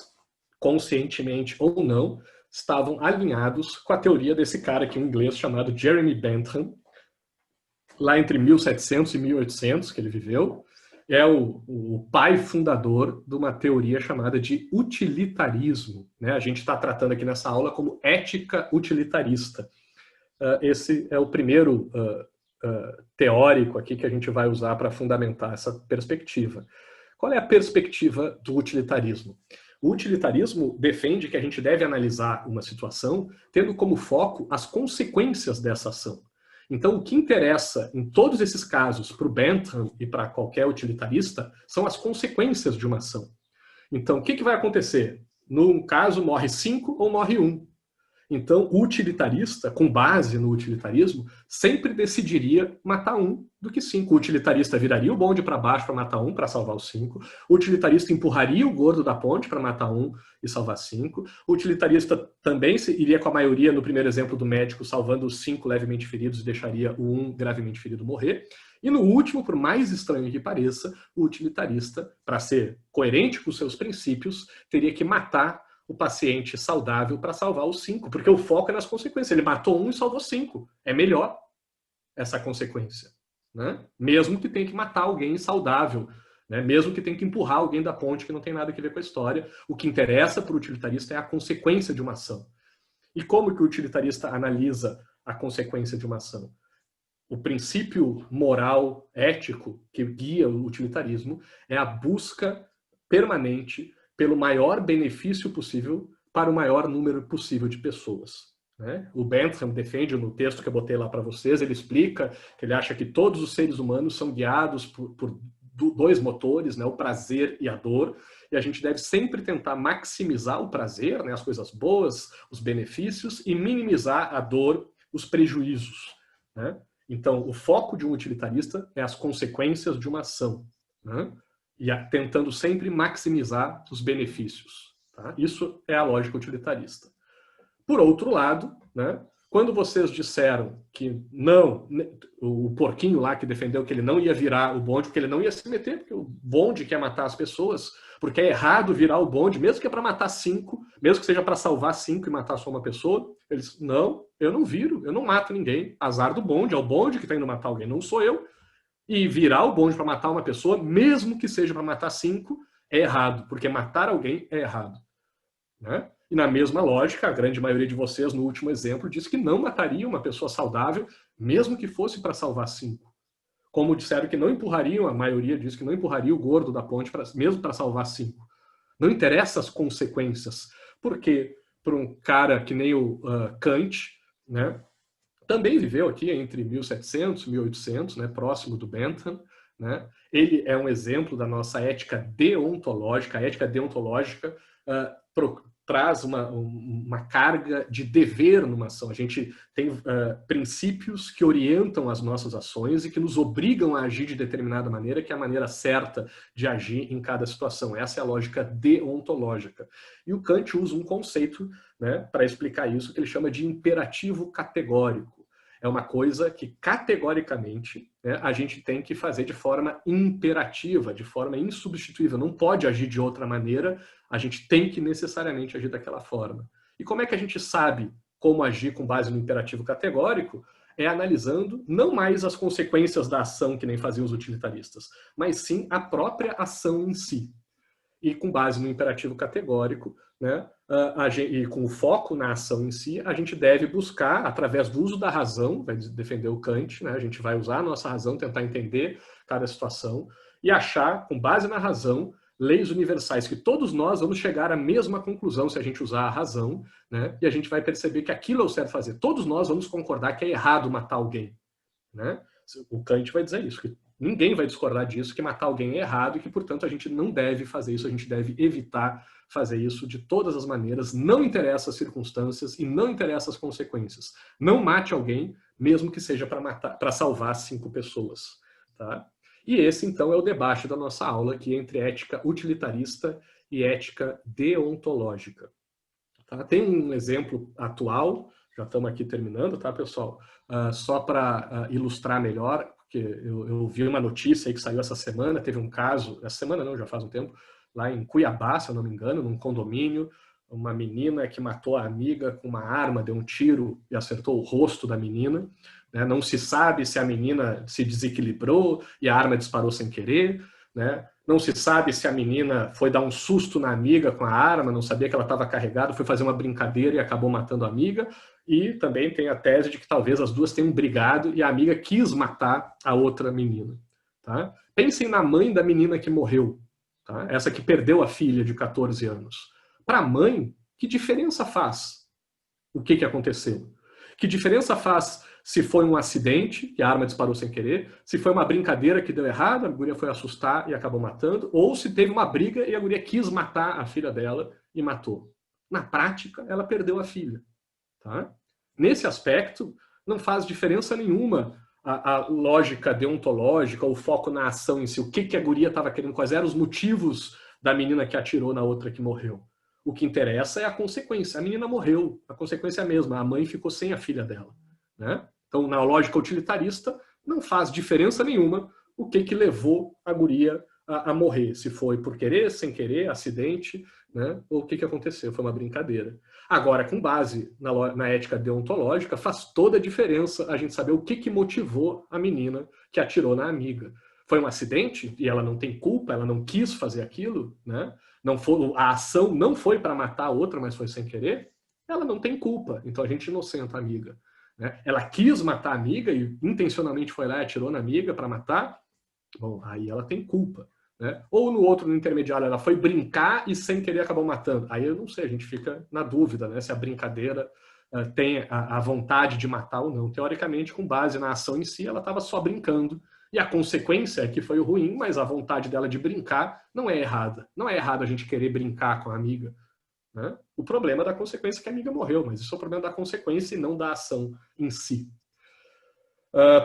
Speaker 1: conscientemente ou não, estavam alinhados com a teoria desse cara aqui, um inglês chamado Jeremy Bentham, lá entre 1700 e 1800, que ele viveu. É o pai fundador de uma teoria chamada de utilitarismo, né? A gente está tratando aqui nessa aula como ética utilitarista. Esse é o primeiro teórico aqui que a gente vai usar para fundamentar essa perspectiva. Qual é a perspectiva do utilitarismo? O utilitarismo defende que a gente deve analisar uma situação tendo como foco as consequências dessa ação. Então, o que interessa em todos esses casos para o Bentham e para qualquer utilitarista são as consequências de uma ação. Então, o que vai acontecer? Num caso, morre 5 ou morre 1. Então, o utilitarista, com base no utilitarismo, sempre decidiria matar 1 do que 5. O utilitarista viraria o bonde para baixo para matar 1, para salvar os 5. O utilitarista empurraria o gordo da ponte para matar 1 e salvar 5. O utilitarista também iria com a maioria, no primeiro exemplo do médico, salvando os 5 levemente feridos e deixaria o 1 gravemente ferido morrer. E no último, por mais estranho que pareça, o utilitarista, para ser coerente com os seus princípios, teria que matar o paciente saudável para salvar os 5, porque o foco é nas consequências. Ele matou 1 e salvou 5. É melhor essa consequência, né? Mesmo que tenha que matar alguém saudável, né? Mesmo que tenha que empurrar alguém da ponte que não tem nada a ver com a história. O que interessa para o utilitarista é a consequência de uma ação. E como que o utilitarista analisa a consequência de uma ação? O princípio moral, ético, que guia o utilitarismo é a busca permanente pelo maior benefício possível para o maior número possível de pessoas, né? O Bentham defende, no texto que eu botei lá para vocês, ele explica que ele acha que todos os seres humanos são guiados por 2 motores, né? O prazer e a dor, e a gente deve sempre tentar maximizar o prazer, né? As coisas boas, os benefícios, e minimizar a dor, os prejuízos, né? Então, o foco de um utilitarista é as consequências de uma ação, né? E tentando sempre maximizar os benefícios. Tá? Isso é a lógica utilitarista. Por outro lado, né, quando vocês disseram que não, o porquinho lá que defendeu que ele não ia virar o bonde, porque ele não ia se meter, porque o bonde quer matar as pessoas, porque é errado virar o bonde, mesmo que é para matar 5, mesmo que seja para salvar 5 e matar só uma pessoa, eles, não, eu não viro, eu não mato ninguém, azar do bonde, é o bonde que está indo matar alguém, não sou eu. E virar o bonde para matar uma pessoa, mesmo que seja para matar 5, é errado, porque matar alguém é errado, né? E na mesma lógica, a grande maioria de vocês, no último exemplo, disse que não mataria uma pessoa saudável, mesmo que fosse para salvar 5. Como disseram que não empurrariam, a maioria disse que não empurraria o gordo da ponte, mesmo para salvar 5. Não interessa as consequências, porque para um cara que nem o Kant, né, também viveu aqui entre 1700 e 1800, né, próximo do Bentham, né? Ele é um exemplo da nossa ética deontológica. A ética deontológica traz uma carga de dever numa ação. A gente tem princípios que orientam as nossas ações e que nos obrigam a agir de determinada maneira, que é a maneira certa de agir em cada situação. Essa é a lógica deontológica. E o Kant usa um conceito, né, para explicar isso, que ele chama de imperativo categórico. É uma coisa que, categoricamente, né, a gente tem que fazer de forma imperativa, de forma insubstituível. Não pode agir de outra maneira, a gente tem que necessariamente agir daquela forma. E como é que a gente sabe como agir com base no imperativo categórico? É analisando não mais as consequências da ação, que nem faziam os utilitaristas, mas sim a própria ação em si. E com base no imperativo categórico, né, e com o foco na ação em si, a gente deve buscar, através do uso da razão, vai defender o Kant, né, a gente vai usar a nossa razão, tentar entender cada situação, e achar, com base na razão, leis universais, que todos nós vamos chegar à mesma conclusão se a gente usar a razão, né? E a gente vai perceber que aquilo é o certo fazer. Todos nós vamos concordar que é errado matar alguém, né? O Kant vai dizer isso, que ninguém vai discordar disso, que matar alguém é errado e que, portanto, a gente não deve fazer isso, a gente deve evitar fazer isso de todas as maneiras, não interessa as circunstâncias e não interessa as consequências. Não mate alguém, mesmo que seja para salvar 5 pessoas, tá? E esse, então, é o debate da nossa aula aqui entre ética utilitarista e ética deontológica. Tá? Tem um exemplo atual, já estamos aqui terminando, tá, pessoal? Só para ilustrar melhor, porque eu vi uma notícia aí que saiu essa semana, teve um caso, essa semana não, já faz um tempo, lá em Cuiabá, se eu não me engano, num condomínio, uma menina que matou a amiga com uma arma, deu um tiro e acertou o rosto da menina. Né? Não se sabe se a menina se desequilibrou e a arma disparou sem querer. Né? Não se sabe se a menina foi dar um susto na amiga com a arma, não sabia que ela estava carregada, foi fazer uma brincadeira e acabou matando a amiga. E também tem a tese de que talvez as duas tenham brigado e a amiga quis matar a outra menina. Tá? Pensem na mãe da menina que morreu, tá? Essa que perdeu a filha de 14 anos. Para a mãe, que diferença faz o que aconteceu? Que diferença faz se foi um acidente, e a arma disparou sem querer, se foi uma brincadeira que deu errado, a guria foi assustar e acabou matando, ou se teve uma briga e a guria quis matar a filha dela e matou. Na prática, ela perdeu a filha. Tá? Nesse aspecto, não faz diferença nenhuma a lógica deontológica, o foco na ação em si, o que a guria estava querendo, quais eram os motivos da menina que atirou na outra que morreu. O que interessa é a consequência. A menina morreu, a consequência é a mesma, a mãe ficou sem a filha dela. Né? Então, na lógica utilitarista, não faz diferença nenhuma o que levou a guria a morrer. Se foi por querer, sem querer, acidente, né? Ou o que aconteceu, foi uma brincadeira. Agora, com base na ética deontológica, faz toda a diferença a gente saber o que motivou a menina que atirou na amiga. Foi um acidente e ela não tem culpa, ela não quis fazer aquilo, né? A ação não foi para matar a outra, mas foi sem querer, ela não tem culpa, então a gente inocenta a amiga. Né? Ela quis matar a amiga e intencionalmente foi lá e atirou na amiga para matar, bom, aí ela tem culpa. Né? Ou no outro, no intermediário, ela foi brincar e sem querer acabou matando. Aí eu não sei, a gente fica na dúvida, né? Se a brincadeira tem a vontade de matar ou não. Teoricamente, com base na ação em si, ela estava só brincando. E a consequência é que foi ruim, mas a vontade dela de brincar não é errada. Não é errado a gente querer brincar com a amiga. Né? O problema é da consequência é que a amiga morreu, mas isso é o problema da consequência e não da ação em si.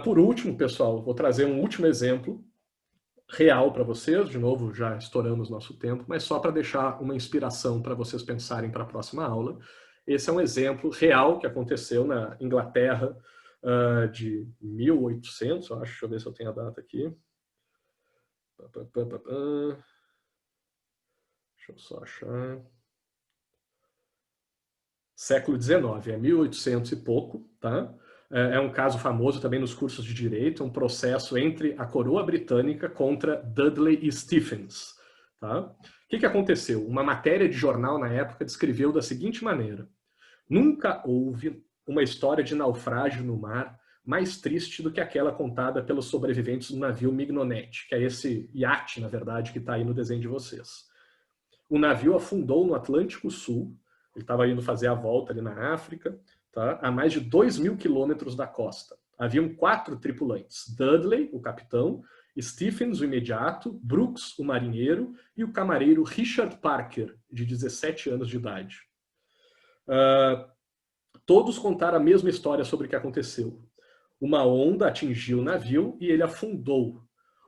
Speaker 1: Por último, pessoal, vou trazer um último exemplo real para vocês, de novo já estouramos nosso tempo, mas só para deixar uma inspiração para vocês pensarem para a próxima aula. Esse é um exemplo real que aconteceu na Inglaterra de 1800, eu acho, deixa eu ver se eu tenho a data aqui. Deixa eu só achar. Século XIX, é 1800 e pouco, tá? É um caso famoso também nos cursos de direito, um processo entre a coroa britânica contra Dudley e Stephens. Tá? O que aconteceu? Uma matéria de jornal na época descreveu da seguinte maneira: nunca houve uma história de naufrágio no mar mais triste do que aquela contada pelos sobreviventes do navio Mignonet, que é esse iate, na verdade, que está aí no desenho de vocês. O navio afundou no Atlântico Sul, ele estava indo fazer a volta ali na África, tá? A mais de 2.000 quilômetros da costa. Haviam 4 tripulantes: Dudley, o capitão, Stephens, o imediato, Brooks, o marinheiro, e o camareiro Richard Parker, de 17 anos de idade. Todos contaram a mesma história sobre o que aconteceu. Uma onda atingiu o navio e ele afundou.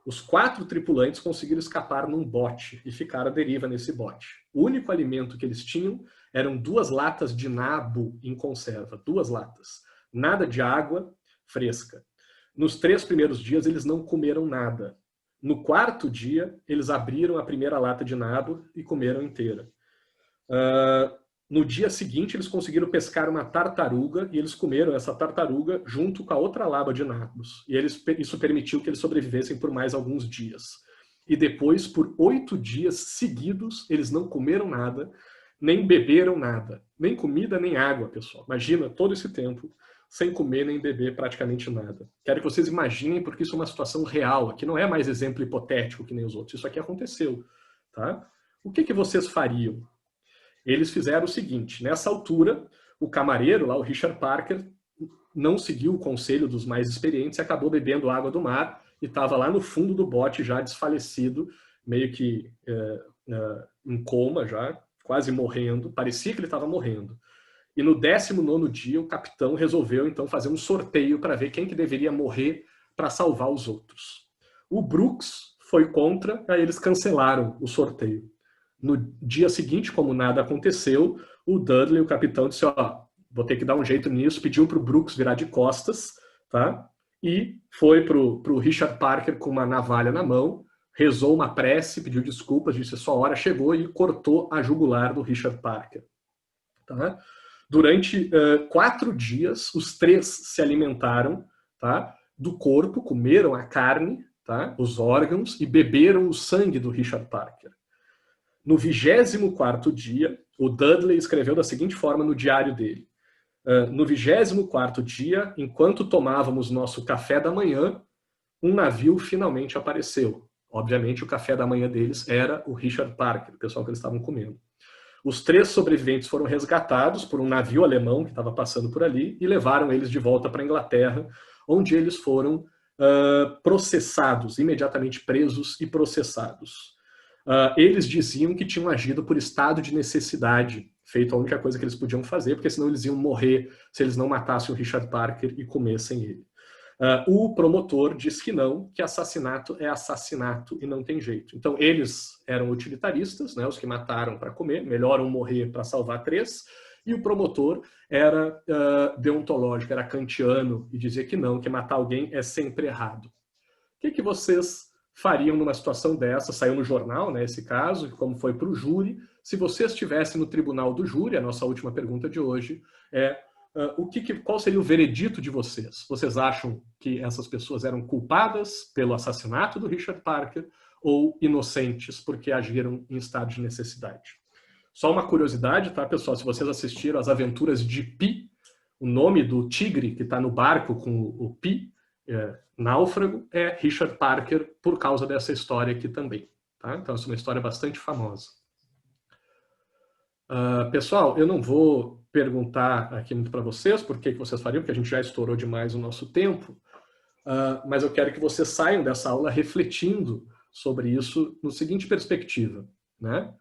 Speaker 1: Os 4 tripulantes conseguiram escapar num bote e ficaram à deriva nesse bote. O único alimento que eles tinham eram 2 latas de nabo em conserva, 2 latas. Nada de água fresca. Nos 3 primeiros dias eles não comeram nada. No 4º dia eles abriram a primeira lata de nabo e comeram inteira. No dia seguinte eles conseguiram pescar uma tartaruga e eles comeram essa tartaruga junto com a outra laba de nabos. E isso permitiu que eles sobrevivessem por mais alguns dias. E depois, por 8 dias seguidos, eles não comeram nada, nem beberam nada. Nem comida, nem água, pessoal. Imagina todo esse tempo sem comer nem beber praticamente nada. Quero que vocês imaginem, porque isso é uma situação real. Aqui não é mais exemplo hipotético que nem os outros. Isso aqui aconteceu. tá? O que vocês fariam? Eles fizeram o seguinte, nessa altura, o camareiro, lá, o Richard Parker, não seguiu o conselho dos mais experientes e acabou bebendo água do mar e estava lá no fundo do bote já desfalecido, meio que em coma já, quase morrendo, parecia que ele estava morrendo. E no 19º dia, o capitão resolveu então fazer um sorteio para ver quem que deveria morrer para salvar os outros. O Brooks foi contra, aí eles cancelaram o sorteio. No dia seguinte, como nada aconteceu, o Dudley, o capitão, disse, ó, vou ter que dar um jeito nisso, pediu para o Brooks virar de costas, tá? E foi para o Richard Parker com uma navalha na mão, rezou uma prece, pediu desculpas, disse a sua hora chegou e cortou a jugular do Richard Parker. Tá? Durante 4 dias, os 3 se alimentaram, tá, do corpo, comeram a carne, tá, os órgãos e beberam o sangue do Richard Parker. No 24º dia, o Dudley escreveu da seguinte forma no diário dele. No 24º dia, enquanto tomávamos nosso café da manhã, um navio finalmente apareceu. Obviamente, o café da manhã deles era o Richard Parker, o pessoal que eles estavam comendo. Os 3 sobreviventes foram resgatados por um navio alemão que estava passando por ali e levaram eles de volta para a Inglaterra, onde eles foram processados, imediatamente presos e processados. Eles diziam que tinham agido por estado de necessidade, feito a única coisa que eles podiam fazer, porque senão eles iam morrer se eles não matassem o Richard Parker e comessem ele. O promotor diz que não, que assassinato é assassinato e não tem jeito. Então eles eram utilitaristas, né, os que mataram para comer, melhor um morrer para salvar 3, e o promotor era deontológico, era kantiano e dizia que não, que matar alguém é sempre errado. O que vocês fariam numa situação dessa? Saiu no jornal, né, esse caso, como foi para o júri. Se você estivesse no tribunal do júri, a nossa última pergunta de hoje é qual seria o veredito de vocês? Vocês acham que essas pessoas eram culpadas pelo assassinato do Richard Parker ou inocentes porque agiram em estado de necessidade? Só uma curiosidade, tá, pessoal? Se vocês assistiram As Aventuras de Pi, o nome do tigre que está no barco com o Pi, náufrago, é Richard Parker por causa dessa história aqui também. Tá? Então, essa é uma história bastante famosa. Pessoal, eu não vou perguntar aqui muito para vocês por que vocês fariam, porque a gente já estourou demais o nosso tempo, mas eu quero que vocês saiam dessa aula refletindo sobre isso no seguinte perspectiva, né?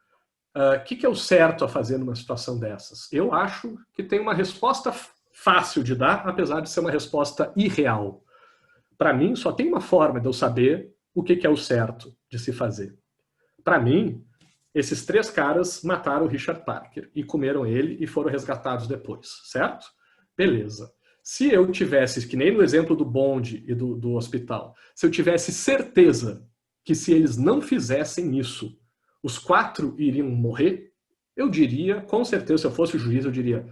Speaker 1: O que é o certo a fazer numa situação dessas? Eu acho que tem uma resposta fácil de dar, apesar de ser uma resposta irreal. Para mim, só tem uma forma de eu saber o que é o certo de se fazer. Para mim, esses 3 caras mataram o Richard Parker e comeram ele e foram resgatados depois, certo? Beleza. Se eu tivesse, que nem no exemplo do bonde e do hospital, se eu tivesse certeza que se eles não fizessem isso, os 4 iriam morrer, eu diria, com certeza, se eu fosse o juiz, eu diria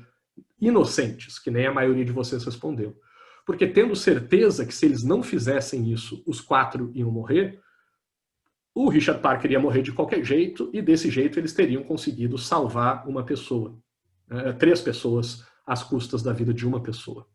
Speaker 1: inocentes, que nem a maioria de vocês respondeu. Porque tendo certeza que se eles não fizessem isso, os 4 iam morrer, o Richard Parker ia morrer de qualquer jeito e desse jeito eles teriam conseguido salvar uma pessoa. 3 pessoas às custas da vida de uma pessoa.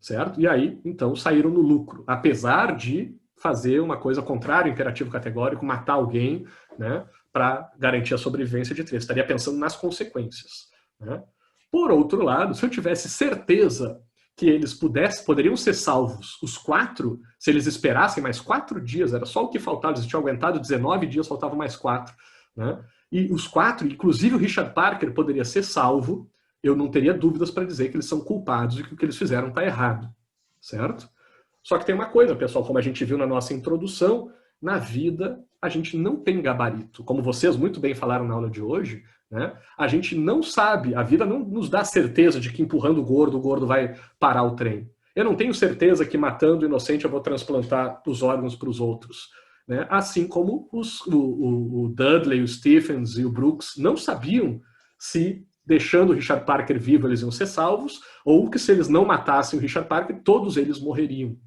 Speaker 1: Certo? E aí, então, saíram no lucro. Apesar de fazer uma coisa contrária ao imperativo categórico, matar alguém, né, para garantir a sobrevivência de 3. Estaria pensando nas consequências. Né? Por outro lado, se eu tivesse certeza que eles poderiam ser salvos, os 4, se eles esperassem mais 4 dias, era só o que faltava, eles tinham aguentado 19 dias, faltavam mais 4. Né? E os 4, inclusive o Richard Parker, poderia ser salvo, eu não teria dúvidas para dizer que eles são culpados e que o que eles fizeram está errado. Certo? Só que tem uma coisa, pessoal, como a gente viu na nossa introdução, na vida a gente não tem gabarito. Como vocês muito bem falaram na aula de hoje, né? A gente não sabe, a vida não nos dá certeza de que empurrando o gordo vai parar o trem. Eu não tenho certeza que matando o inocente eu vou transplantar os órgãos para os outros. Né? Assim como o Dudley, o Stephens e o Brooks não sabiam se, deixando o Richard Parker vivo, eles iam ser salvos, ou que se eles não matassem o Richard Parker, todos eles morreriam.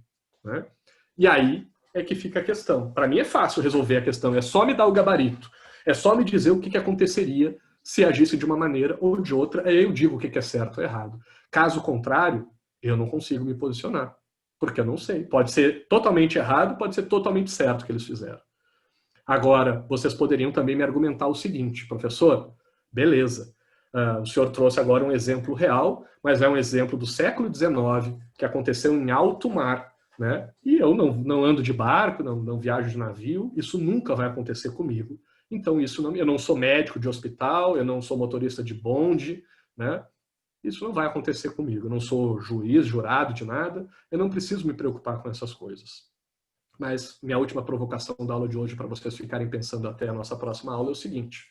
Speaker 1: Né? E aí é que fica a questão. Para mim é fácil resolver a questão, é só me dar o gabarito, é só me dizer o que aconteceria se agisse de uma maneira ou de outra, aí eu digo o que é certo ou errado. Caso contrário, eu não consigo me posicionar, porque eu não sei. Pode ser totalmente errado, pode ser totalmente certo o que eles fizeram. Agora, vocês poderiam também me argumentar o seguinte, professor, beleza, o senhor trouxe agora um exemplo real, mas é um exemplo do século XIX, que aconteceu em alto mar, né? E eu não ando de barco, não viajo de navio, isso nunca vai acontecer comigo. Então, eu não sou médico de hospital, eu não sou motorista de bonde, né? Isso não vai acontecer comigo. Eu não sou juiz, jurado de nada, eu não preciso me preocupar com essas coisas. Mas minha última provocação da aula de hoje, para vocês ficarem pensando até a nossa próxima aula, é o seguinte: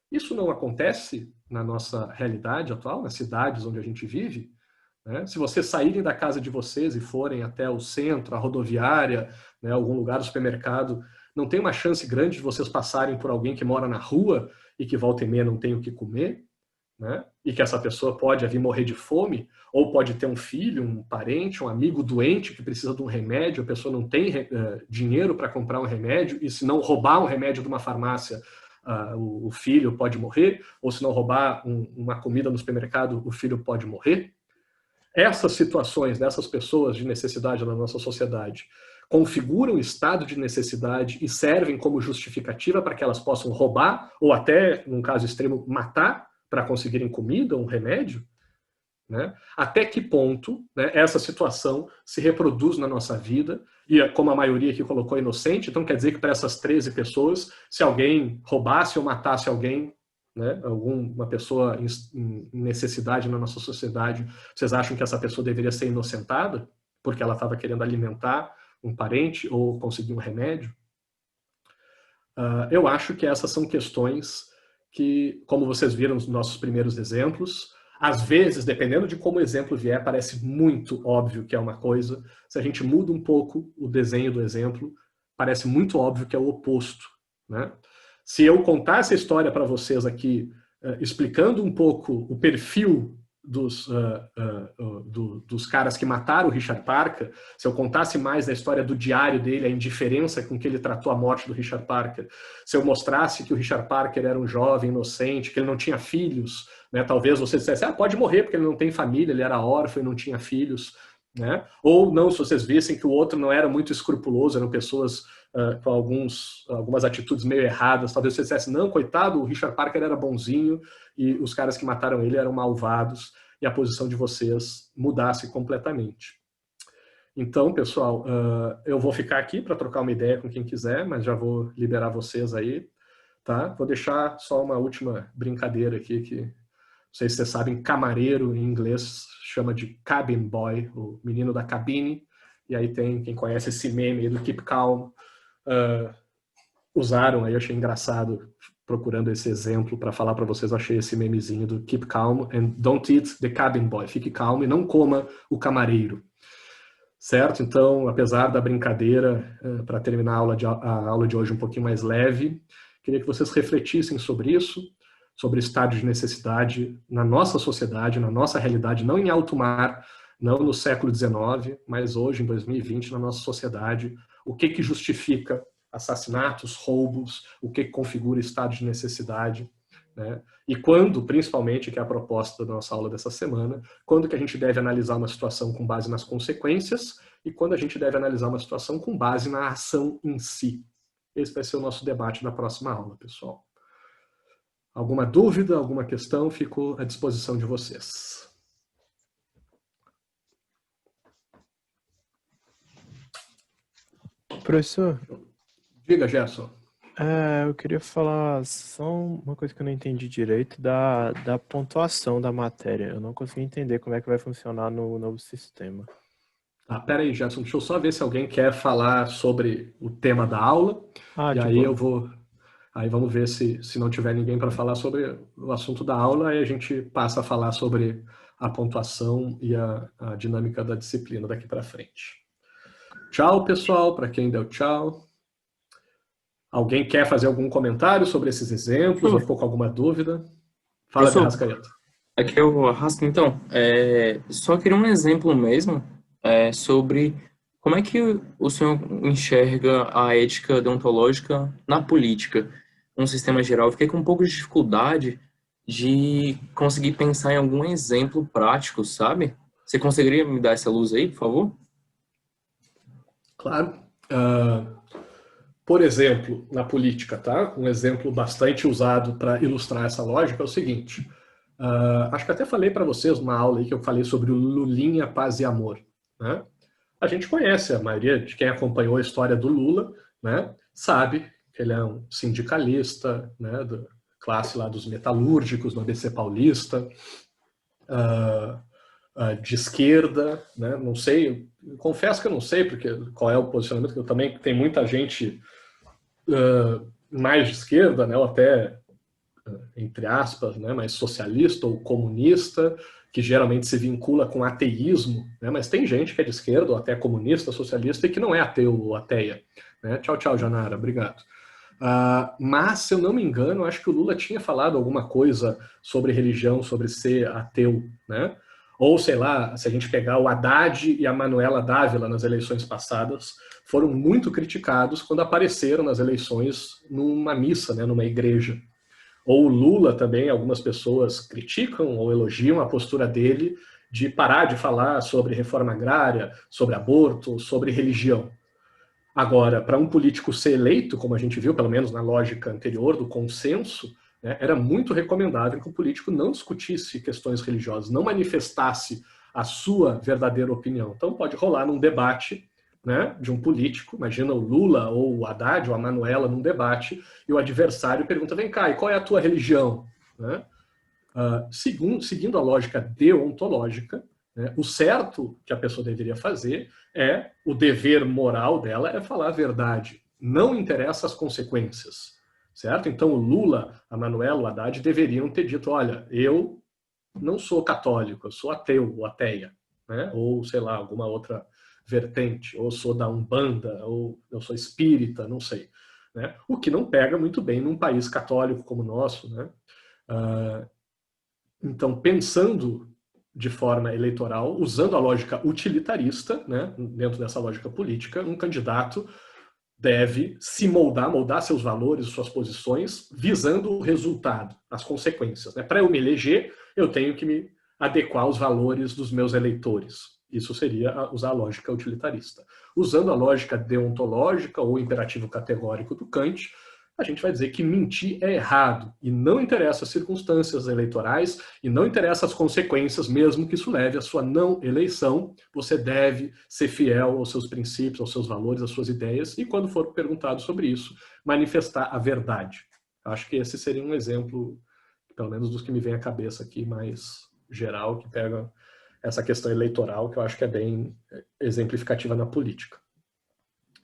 Speaker 1: isso não acontece na nossa realidade atual, nas cidades onde a gente vive, né? Se vocês saírem da casa de vocês e forem até o centro, a rodoviária, né, algum lugar do supermercado, não tem uma chance grande de vocês passarem por alguém que mora na rua e que volta e meia não tem o que comer, né? E que essa pessoa pode vir morrer de fome, ou pode ter um filho, um parente, um amigo doente que precisa de um remédio, a pessoa não tem dinheiro para comprar um remédio, e se não roubar um remédio de uma farmácia, o filho pode morrer, ou se não roubar uma comida no supermercado, o filho pode morrer. Essas situações dessas pessoas de necessidade na nossa sociedade configuram o estado de necessidade e servem como justificativa para que elas possam roubar, ou até, num caso extremo, matar para conseguirem comida, um remédio, né? Até que ponto, né, essa situação se reproduz na nossa vida, e como a maioria aqui colocou inocente, então quer dizer que para essas 13 pessoas, se alguém roubasse ou matasse alguém, né, uma pessoa em necessidade na nossa sociedade, vocês acham que essa pessoa deveria ser inocentada porque ela estava querendo alimentar um parente ou conseguir um remédio? Eu acho que essas são questões que, como vocês viram nos nossos primeiros exemplos, às vezes, dependendo de como o exemplo vier, parece muito óbvio que é uma coisa. Se a gente muda um pouco o desenho do exemplo, parece muito óbvio que é o oposto, né? Se eu contar essa história para vocês aqui, explicando um pouco o perfil dos caras que mataram o Richard Parker, se eu contasse mais da história do diário dele, a indiferença com que ele tratou a morte do Richard Parker, se eu mostrasse que o Richard Parker era um jovem inocente, que ele não tinha filhos, né? Talvez você dissesse, pode morrer porque ele não tem família, ele era órfão e não tinha filhos, né? Ou não, se vocês vissem que o outro não era muito escrupuloso, eram pessoas com algumas atitudes meio erradas, talvez você dissesse, não, coitado, o Richard Parker era bonzinho e os caras que mataram ele eram malvados, e a posição de vocês mudasse completamente. Então, pessoal, eu vou ficar aqui para trocar uma ideia com quem quiser, mas já vou liberar vocês aí, tá? Vou deixar só uma última brincadeira aqui, que não sei se vocês sabem, camareiro em inglês chama de cabin boy, o menino da cabine, e aí tem quem conhece esse meme aí do Keep Calm, usaram aí, achei engraçado, procurando esse exemplo para falar para vocês, achei esse memezinho do Keep Calm and Don't Eat the Cabin Boy, fique calmo e não coma o camareiro, certo? Então, apesar da brincadeira, para terminar a aula de hoje um pouquinho mais leve, queria que vocês refletissem sobre isso, sobre o estado de necessidade na nossa sociedade, na nossa realidade, não em alto mar, não no século XIX, mas hoje, em 2020, na nossa sociedade, o que justifica assassinatos, roubos, o que configura estado de necessidade, né? E quando, principalmente, que é a proposta da nossa aula dessa semana, quando que a gente deve analisar uma situação com base nas consequências e quando a gente deve analisar uma situação com base na ação em si. Esse vai ser o nosso debate na próxima aula, pessoal. Alguma dúvida, alguma questão, fico à disposição de vocês.
Speaker 5: Professor?
Speaker 1: Diga, Gerson.
Speaker 5: Eu queria falar só uma coisa que eu não entendi direito da pontuação da matéria. Eu não consegui entender como é que vai funcionar no novo sistema.
Speaker 1: Pera aí, Gerson, deixa eu só ver se alguém quer falar sobre o tema da aula. E aí eu vou... Aí vamos ver se não tiver ninguém para falar sobre o assunto da aula, aí a gente passa a falar sobre a pontuação e a dinâmica da disciplina daqui para frente. Tchau, pessoal, para quem deu tchau. Alguém quer fazer algum comentário sobre esses exemplos ou ficou com alguma dúvida? Fala, Arrascaeta.
Speaker 9: Aqui é o Arrasca, então. Só queria um exemplo mesmo sobre como é que o senhor enxerga a ética deontológica na política, num sistema geral. Eu fiquei com um pouco de dificuldade de conseguir pensar em algum exemplo prático, sabe? Você conseguiria me dar essa luz aí, por favor?
Speaker 1: Claro. por exemplo, na política, tá? Um exemplo bastante usado para ilustrar essa lógica é o seguinte. Acho que até falei para vocês numa aula aí que eu falei sobre o Lulinha, Paz e Amor, né? A gente conhece, a maioria de quem acompanhou a história do Lula, né, sabe que ele é um sindicalista, né, da classe lá dos metalúrgicos, no ABC Paulista, de esquerda, né, não sei, confesso que eu não sei porque, qual é o posicionamento, que eu também tem muita gente mais de esquerda, né, ou até, entre aspas, né, mais socialista ou comunista, que geralmente se vincula com ateísmo, né, mas tem gente que é de esquerda, ou até comunista, socialista, e que não é ateu ou ateia. Né? Tchau, tchau, Janara, obrigado. Mas, se eu não me engano, acho que o Lula tinha falado alguma coisa sobre religião, sobre ser ateu, né? Ou, sei lá, se a gente pegar o Haddad e a Manuela Dávila nas eleições passadas, foram muito criticados quando apareceram nas eleições numa missa, né, numa igreja. Ou o Lula também, algumas pessoas criticam ou elogiam a postura dele de parar de falar sobre reforma agrária, sobre aborto, sobre religião. Agora, para um político ser eleito, como a gente viu, pelo menos na lógica anterior do consenso, né, era muito recomendável que o político não discutisse questões religiosas, não manifestasse a sua verdadeira opinião. Então pode rolar num debate, né, de um político, imagina o Lula ou o Haddad ou a Manuela num debate, e o adversário pergunta, vem cá, e qual é a tua religião? Né? Seguindo a lógica deontológica, né, o certo que a pessoa deveria fazer é, o dever moral dela é falar a verdade. Não interessa as consequências, certo? Então o Lula, a Manuela, o Haddad deveriam ter dito, olha, eu não sou católico, eu sou ateu ou ateia, né? Ou sei lá, alguma outra vertente, ou sou da Umbanda, ou eu sou espírita, não sei. Né? O que não pega muito bem num país católico como o nosso. Né? Então, pensando de forma eleitoral, usando a lógica utilitarista, né, dentro dessa lógica política, um candidato deve se moldar seus valores, suas posições, visando o resultado, as consequências. Né? Para eu me eleger, eu tenho que me adequar aos valores dos meus eleitores. Isso seria usar a lógica utilitarista. Usando a lógica deontológica ou imperativo categórico do Kant, a gente vai dizer que mentir é errado e não interessa as circunstâncias eleitorais e não interessa as consequências, mesmo que isso leve à sua não eleição. Você deve ser fiel aos seus princípios, aos seus valores, às suas ideias e, quando for perguntado sobre isso, manifestar a verdade. Acho que esse seria um exemplo, pelo menos dos que me vem à cabeça aqui, mais geral, que pega essa questão eleitoral, que eu acho que é bem exemplificativa na política.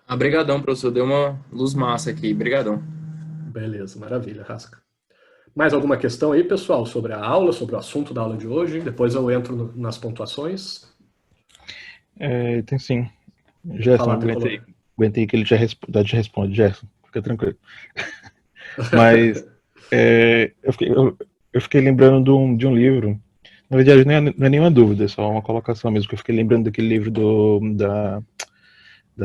Speaker 9: Obrigadão, professor. Deu uma luz massa aqui. Obrigadão.
Speaker 1: Beleza, maravilha, Rasca. Mais alguma questão aí, pessoal, sobre a aula, sobre o assunto da aula de hoje? Depois eu entro nas pontuações.
Speaker 10: Tem sim. Gerson, aguentei que ele já responde. Gerson, fica tranquilo. Mas eu fiquei lembrando de um livro. Na verdade, não é nenhuma dúvida, é só uma colocação mesmo, que eu fiquei lembrando daquele livro da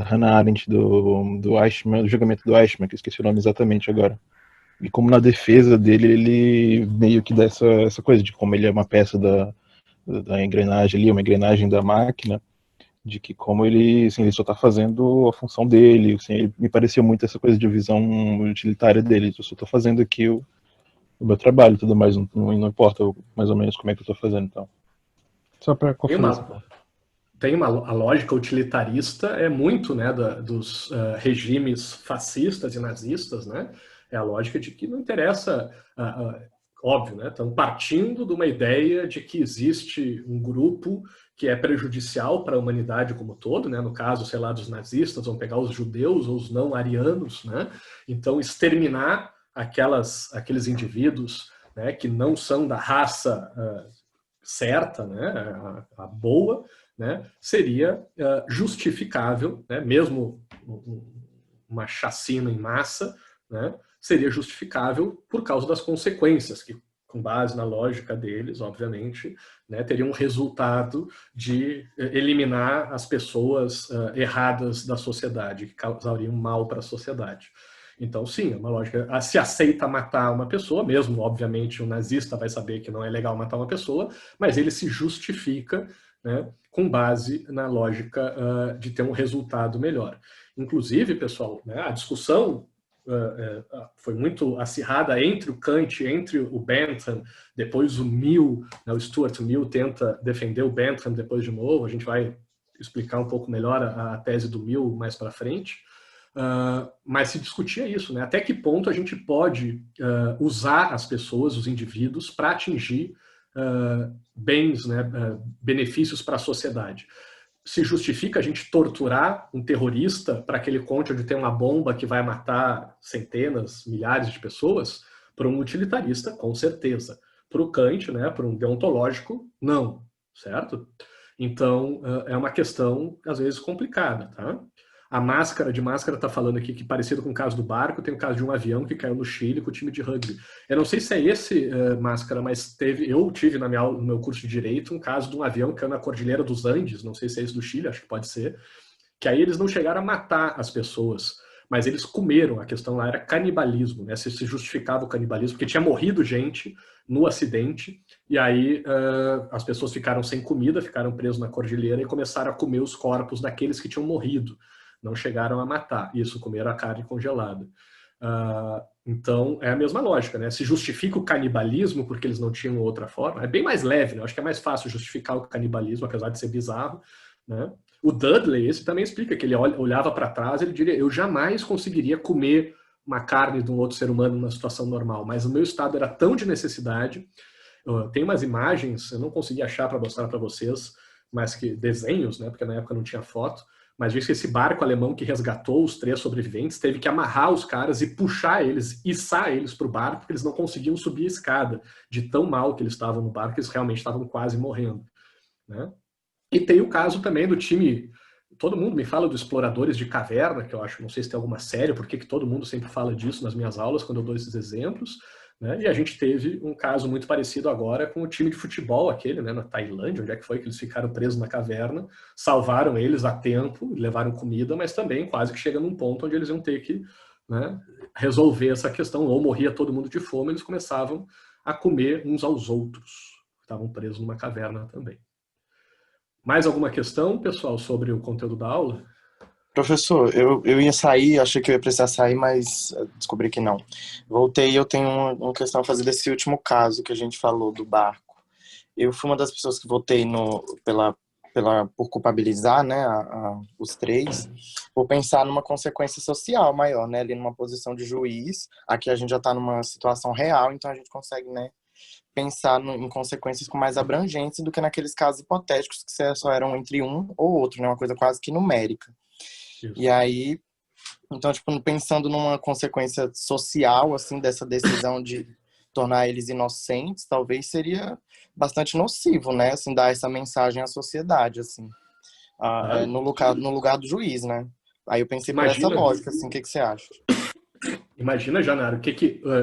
Speaker 10: Hannah Arendt, do Eichmann, do julgamento do Eichmann, que eu esqueci o nome exatamente agora. E como na defesa dele, ele meio que dá essa coisa de como ele é uma peça da engrenagem ali, uma engrenagem da máquina, de que como ele, assim, ele só está fazendo a função dele, assim, ele me pareceu muito essa coisa de visão utilitária dele, eu só estou fazendo aqui o meu trabalho e tudo mais, não importa mais ou menos como é que eu estou fazendo, então. Só para conferir.
Speaker 1: A lógica utilitarista é muito, né, dos regimes fascistas e nazistas, né? É a lógica de que não interessa, óbvio, né? Estão partindo de uma ideia de que existe um grupo que é prejudicial para a humanidade como um todo, né? No caso, sei lá, dos nazistas, vão pegar os judeus ou os não arianos, né? Então, exterminar aqueles indivíduos, né, que não são da raça certa, né, a boa, né, seria justificável, né, mesmo uma chacina em massa, né, seria justificável por causa das consequências, que, com base na lógica deles, obviamente, né, teriam um resultado de eliminar as pessoas erradas da sociedade, que causariam mal para a sociedade. Então, sim, é uma lógica. Se aceita matar uma pessoa, mesmo, obviamente, o nazista vai saber que não é legal matar uma pessoa, mas ele se justifica né, com base na lógica de ter um resultado melhor. Inclusive, pessoal, né, a discussão foi muito acirrada entre o Kant, entre o Bentham, depois o Mill, né, o Stuart Mill tenta defender o Bentham depois de novo, a gente vai explicar um pouco melhor a tese do Mill mais para frente, mas se discutia isso, né, até que ponto a gente pode usar as pessoas, os indivíduos, para atingir bens, né, benefícios para a sociedade. Se justifica a gente torturar um terrorista para que ele conte onde tem uma bomba que vai matar centenas, milhares de pessoas? Para um utilitarista, com certeza. Para o Kant, né, para um deontológico, não, certo? Então, é uma questão, às vezes, complicada, tá? A Máscara está falando aqui que, parecido com o caso do barco, tem o caso de um avião que caiu no Chile com o time de rugby. Eu não sei se é esse, Máscara, mas eu tive no meu curso de Direito um caso de um avião que caiu na Cordilheira dos Andes, não sei se é esse do Chile, acho que pode ser, que aí eles não chegaram a matar as pessoas, mas eles comeram, a questão lá era canibalismo, né? Se justificava o canibalismo, porque tinha morrido gente no acidente, e aí as pessoas ficaram sem comida, ficaram presas na cordilheira e começaram a comer os corpos daqueles que tinham morrido. Não chegaram a matar, isso, comeram a carne congelada. Então, é a mesma lógica, né? Se justifica o canibalismo porque eles não tinham outra forma, é bem mais leve, né? Eu acho que é mais fácil justificar o canibalismo, apesar de ser bizarro, né? O Dudley, esse também explica que ele olhava para trás, ele diria, eu jamais conseguiria comer uma carne de um outro ser humano numa situação normal, mas o meu estado era tão de necessidade. Tem umas imagens, eu não consegui achar para mostrar para vocês, mas que desenhos, né? Porque na época não tinha foto, mas diz que esse barco alemão que resgatou os 3 sobreviventes teve que amarrar os caras e puxar eles, içar eles para o barco, porque eles não conseguiam subir a escada, de tão mal que eles estavam no barco, que eles realmente estavam quase morrendo, né? E tem o caso também do time, todo mundo me fala dos exploradores de caverna, que eu acho, não sei se tem alguma série, porque que todo mundo sempre fala disso nas minhas aulas, quando eu dou esses exemplos, né? E a gente teve um caso muito parecido agora com o time de futebol, aquele, né, na Tailândia, onde é que foi que eles ficaram presos na caverna, salvaram eles a tempo, levaram comida, mas também quase que chega num ponto onde eles iam ter que, né, resolver essa questão, ou morria todo mundo de fome, eles começavam a comer uns aos outros, estavam presos numa caverna também. Mais alguma questão, pessoal, sobre o conteúdo da aula?
Speaker 8: Professor, eu ia sair, achei que eu ia precisar sair, mas descobri que não. Voltei e eu tenho uma questão a fazer desse último caso que a gente falou, do barco. Eu fui uma das pessoas que votei por culpabilizar, né, os 3, por pensar numa consequência social maior, né, ali numa posição de juiz. Aqui a gente já está numa situação real, então a gente consegue, né, pensar em consequências com mais abrangência do que naqueles casos hipotéticos que só eram entre um ou outro, né, uma coisa quase que numérica. Isso. E aí, então, tipo, pensando numa consequência social, assim, dessa decisão de tornar eles inocentes, talvez seria bastante nocivo, né, assim, dar essa mensagem à sociedade, assim, no lugar do juiz, né. Aí eu pensei por essa lógica, assim, o que você acha?
Speaker 1: Imagina, Janaro,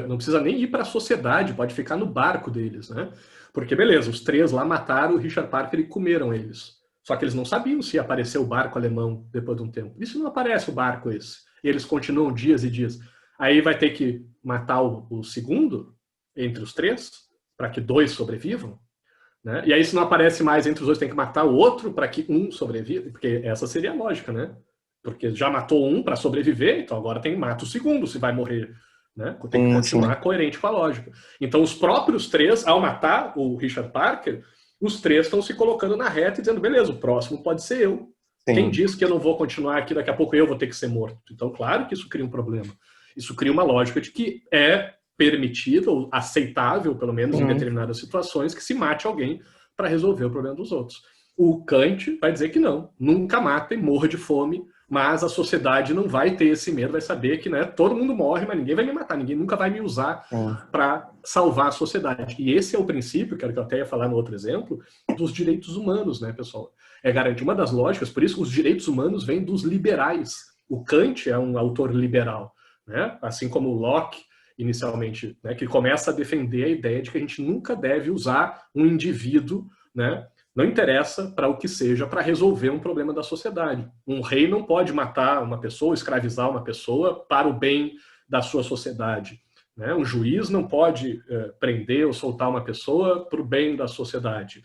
Speaker 1: não precisa nem ir para a sociedade, pode ficar no barco deles, né? Porque, beleza, os 3 lá mataram o Richard Parker e comeram eles. Só que eles não sabiam se ia aparecer o barco alemão depois de um tempo. E se não aparece o barco esse? E eles continuam dias e dias. Aí vai ter que matar o segundo entre os 3, para que 2 sobrevivam, né? E aí, se não aparece mais entre os 2, tem que matar o outro para que um sobreviva. Porque essa seria a lógica, né? Porque já matou um para sobreviver, então agora mata o segundo se vai morrer, né? Tem que continuar coerente com a lógica. Então os próprios 3, ao matar o Richard Parker, os 3 estão se colocando na reta e dizendo, beleza, o próximo pode ser eu. Sim. Quem diz que eu não vou continuar aqui, daqui a pouco eu vou ter que ser morto? Então, claro que isso cria um problema. Isso cria uma lógica de que é permitido, ou aceitável, pelo menos em determinadas situações, que se mate alguém para resolver o problema dos outros. O Kant vai dizer que não, nunca matem, morra de fome, mas a sociedade não vai ter esse medo, vai saber que, né, todo mundo morre, mas ninguém vai me matar, ninguém nunca vai me usar para salvar a sociedade. E esse é o princípio, que eu até ia falar no outro exemplo, dos direitos humanos, né, pessoal? É garantir uma das lógicas, por isso os direitos humanos vêm dos liberais. O Kant é um autor liberal, né? Assim como o Locke, inicialmente, né, que começa a defender a ideia de que a gente nunca deve usar um indivíduo, né, não interessa para o que seja, para resolver um problema da sociedade. Um rei não pode matar uma pessoa, escravizar uma pessoa para o bem da sua sociedade. né? Um juiz não pode prender ou soltar uma pessoa para o bem da sociedade.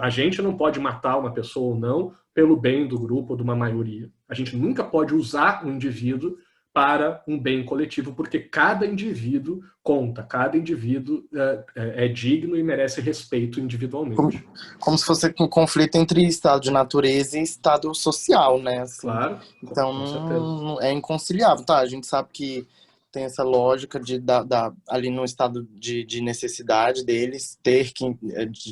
Speaker 1: A gente não pode matar uma pessoa ou não pelo bem do grupo ou de uma maioria. A gente nunca pode usar um indivíduo para um bem coletivo, porque cada indivíduo conta, cada indivíduo é digno e merece respeito individualmente.
Speaker 8: Como se fosse um conflito entre estado de natureza e estado social, né? Assim.
Speaker 1: Claro.
Speaker 8: Então, é inconciliável, tá? A gente sabe que tem essa lógica de ali no estado de necessidade deles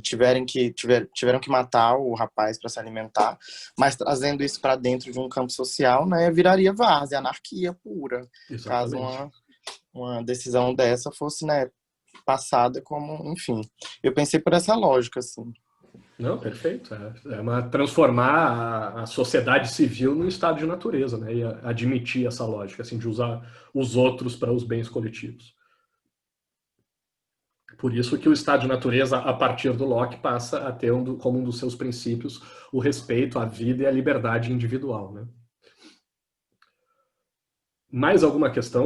Speaker 8: tiveram que matar o rapaz para se alimentar, mas trazendo isso para dentro de um campo social, né, viraria várzea, anarquia pura.
Speaker 1: Exatamente.
Speaker 8: Caso uma decisão dessa fosse, né, passada como, enfim. Eu pensei por essa lógica, assim.
Speaker 1: Não, perfeito. Transformar a sociedade civil num estado de natureza, né? E admitir essa lógica, assim, de usar os outros para os bens coletivos. Por isso que o estado de natureza, a partir do Locke, passa a ter como um dos seus princípios o respeito à vida e à liberdade individual, né? Mais alguma questão?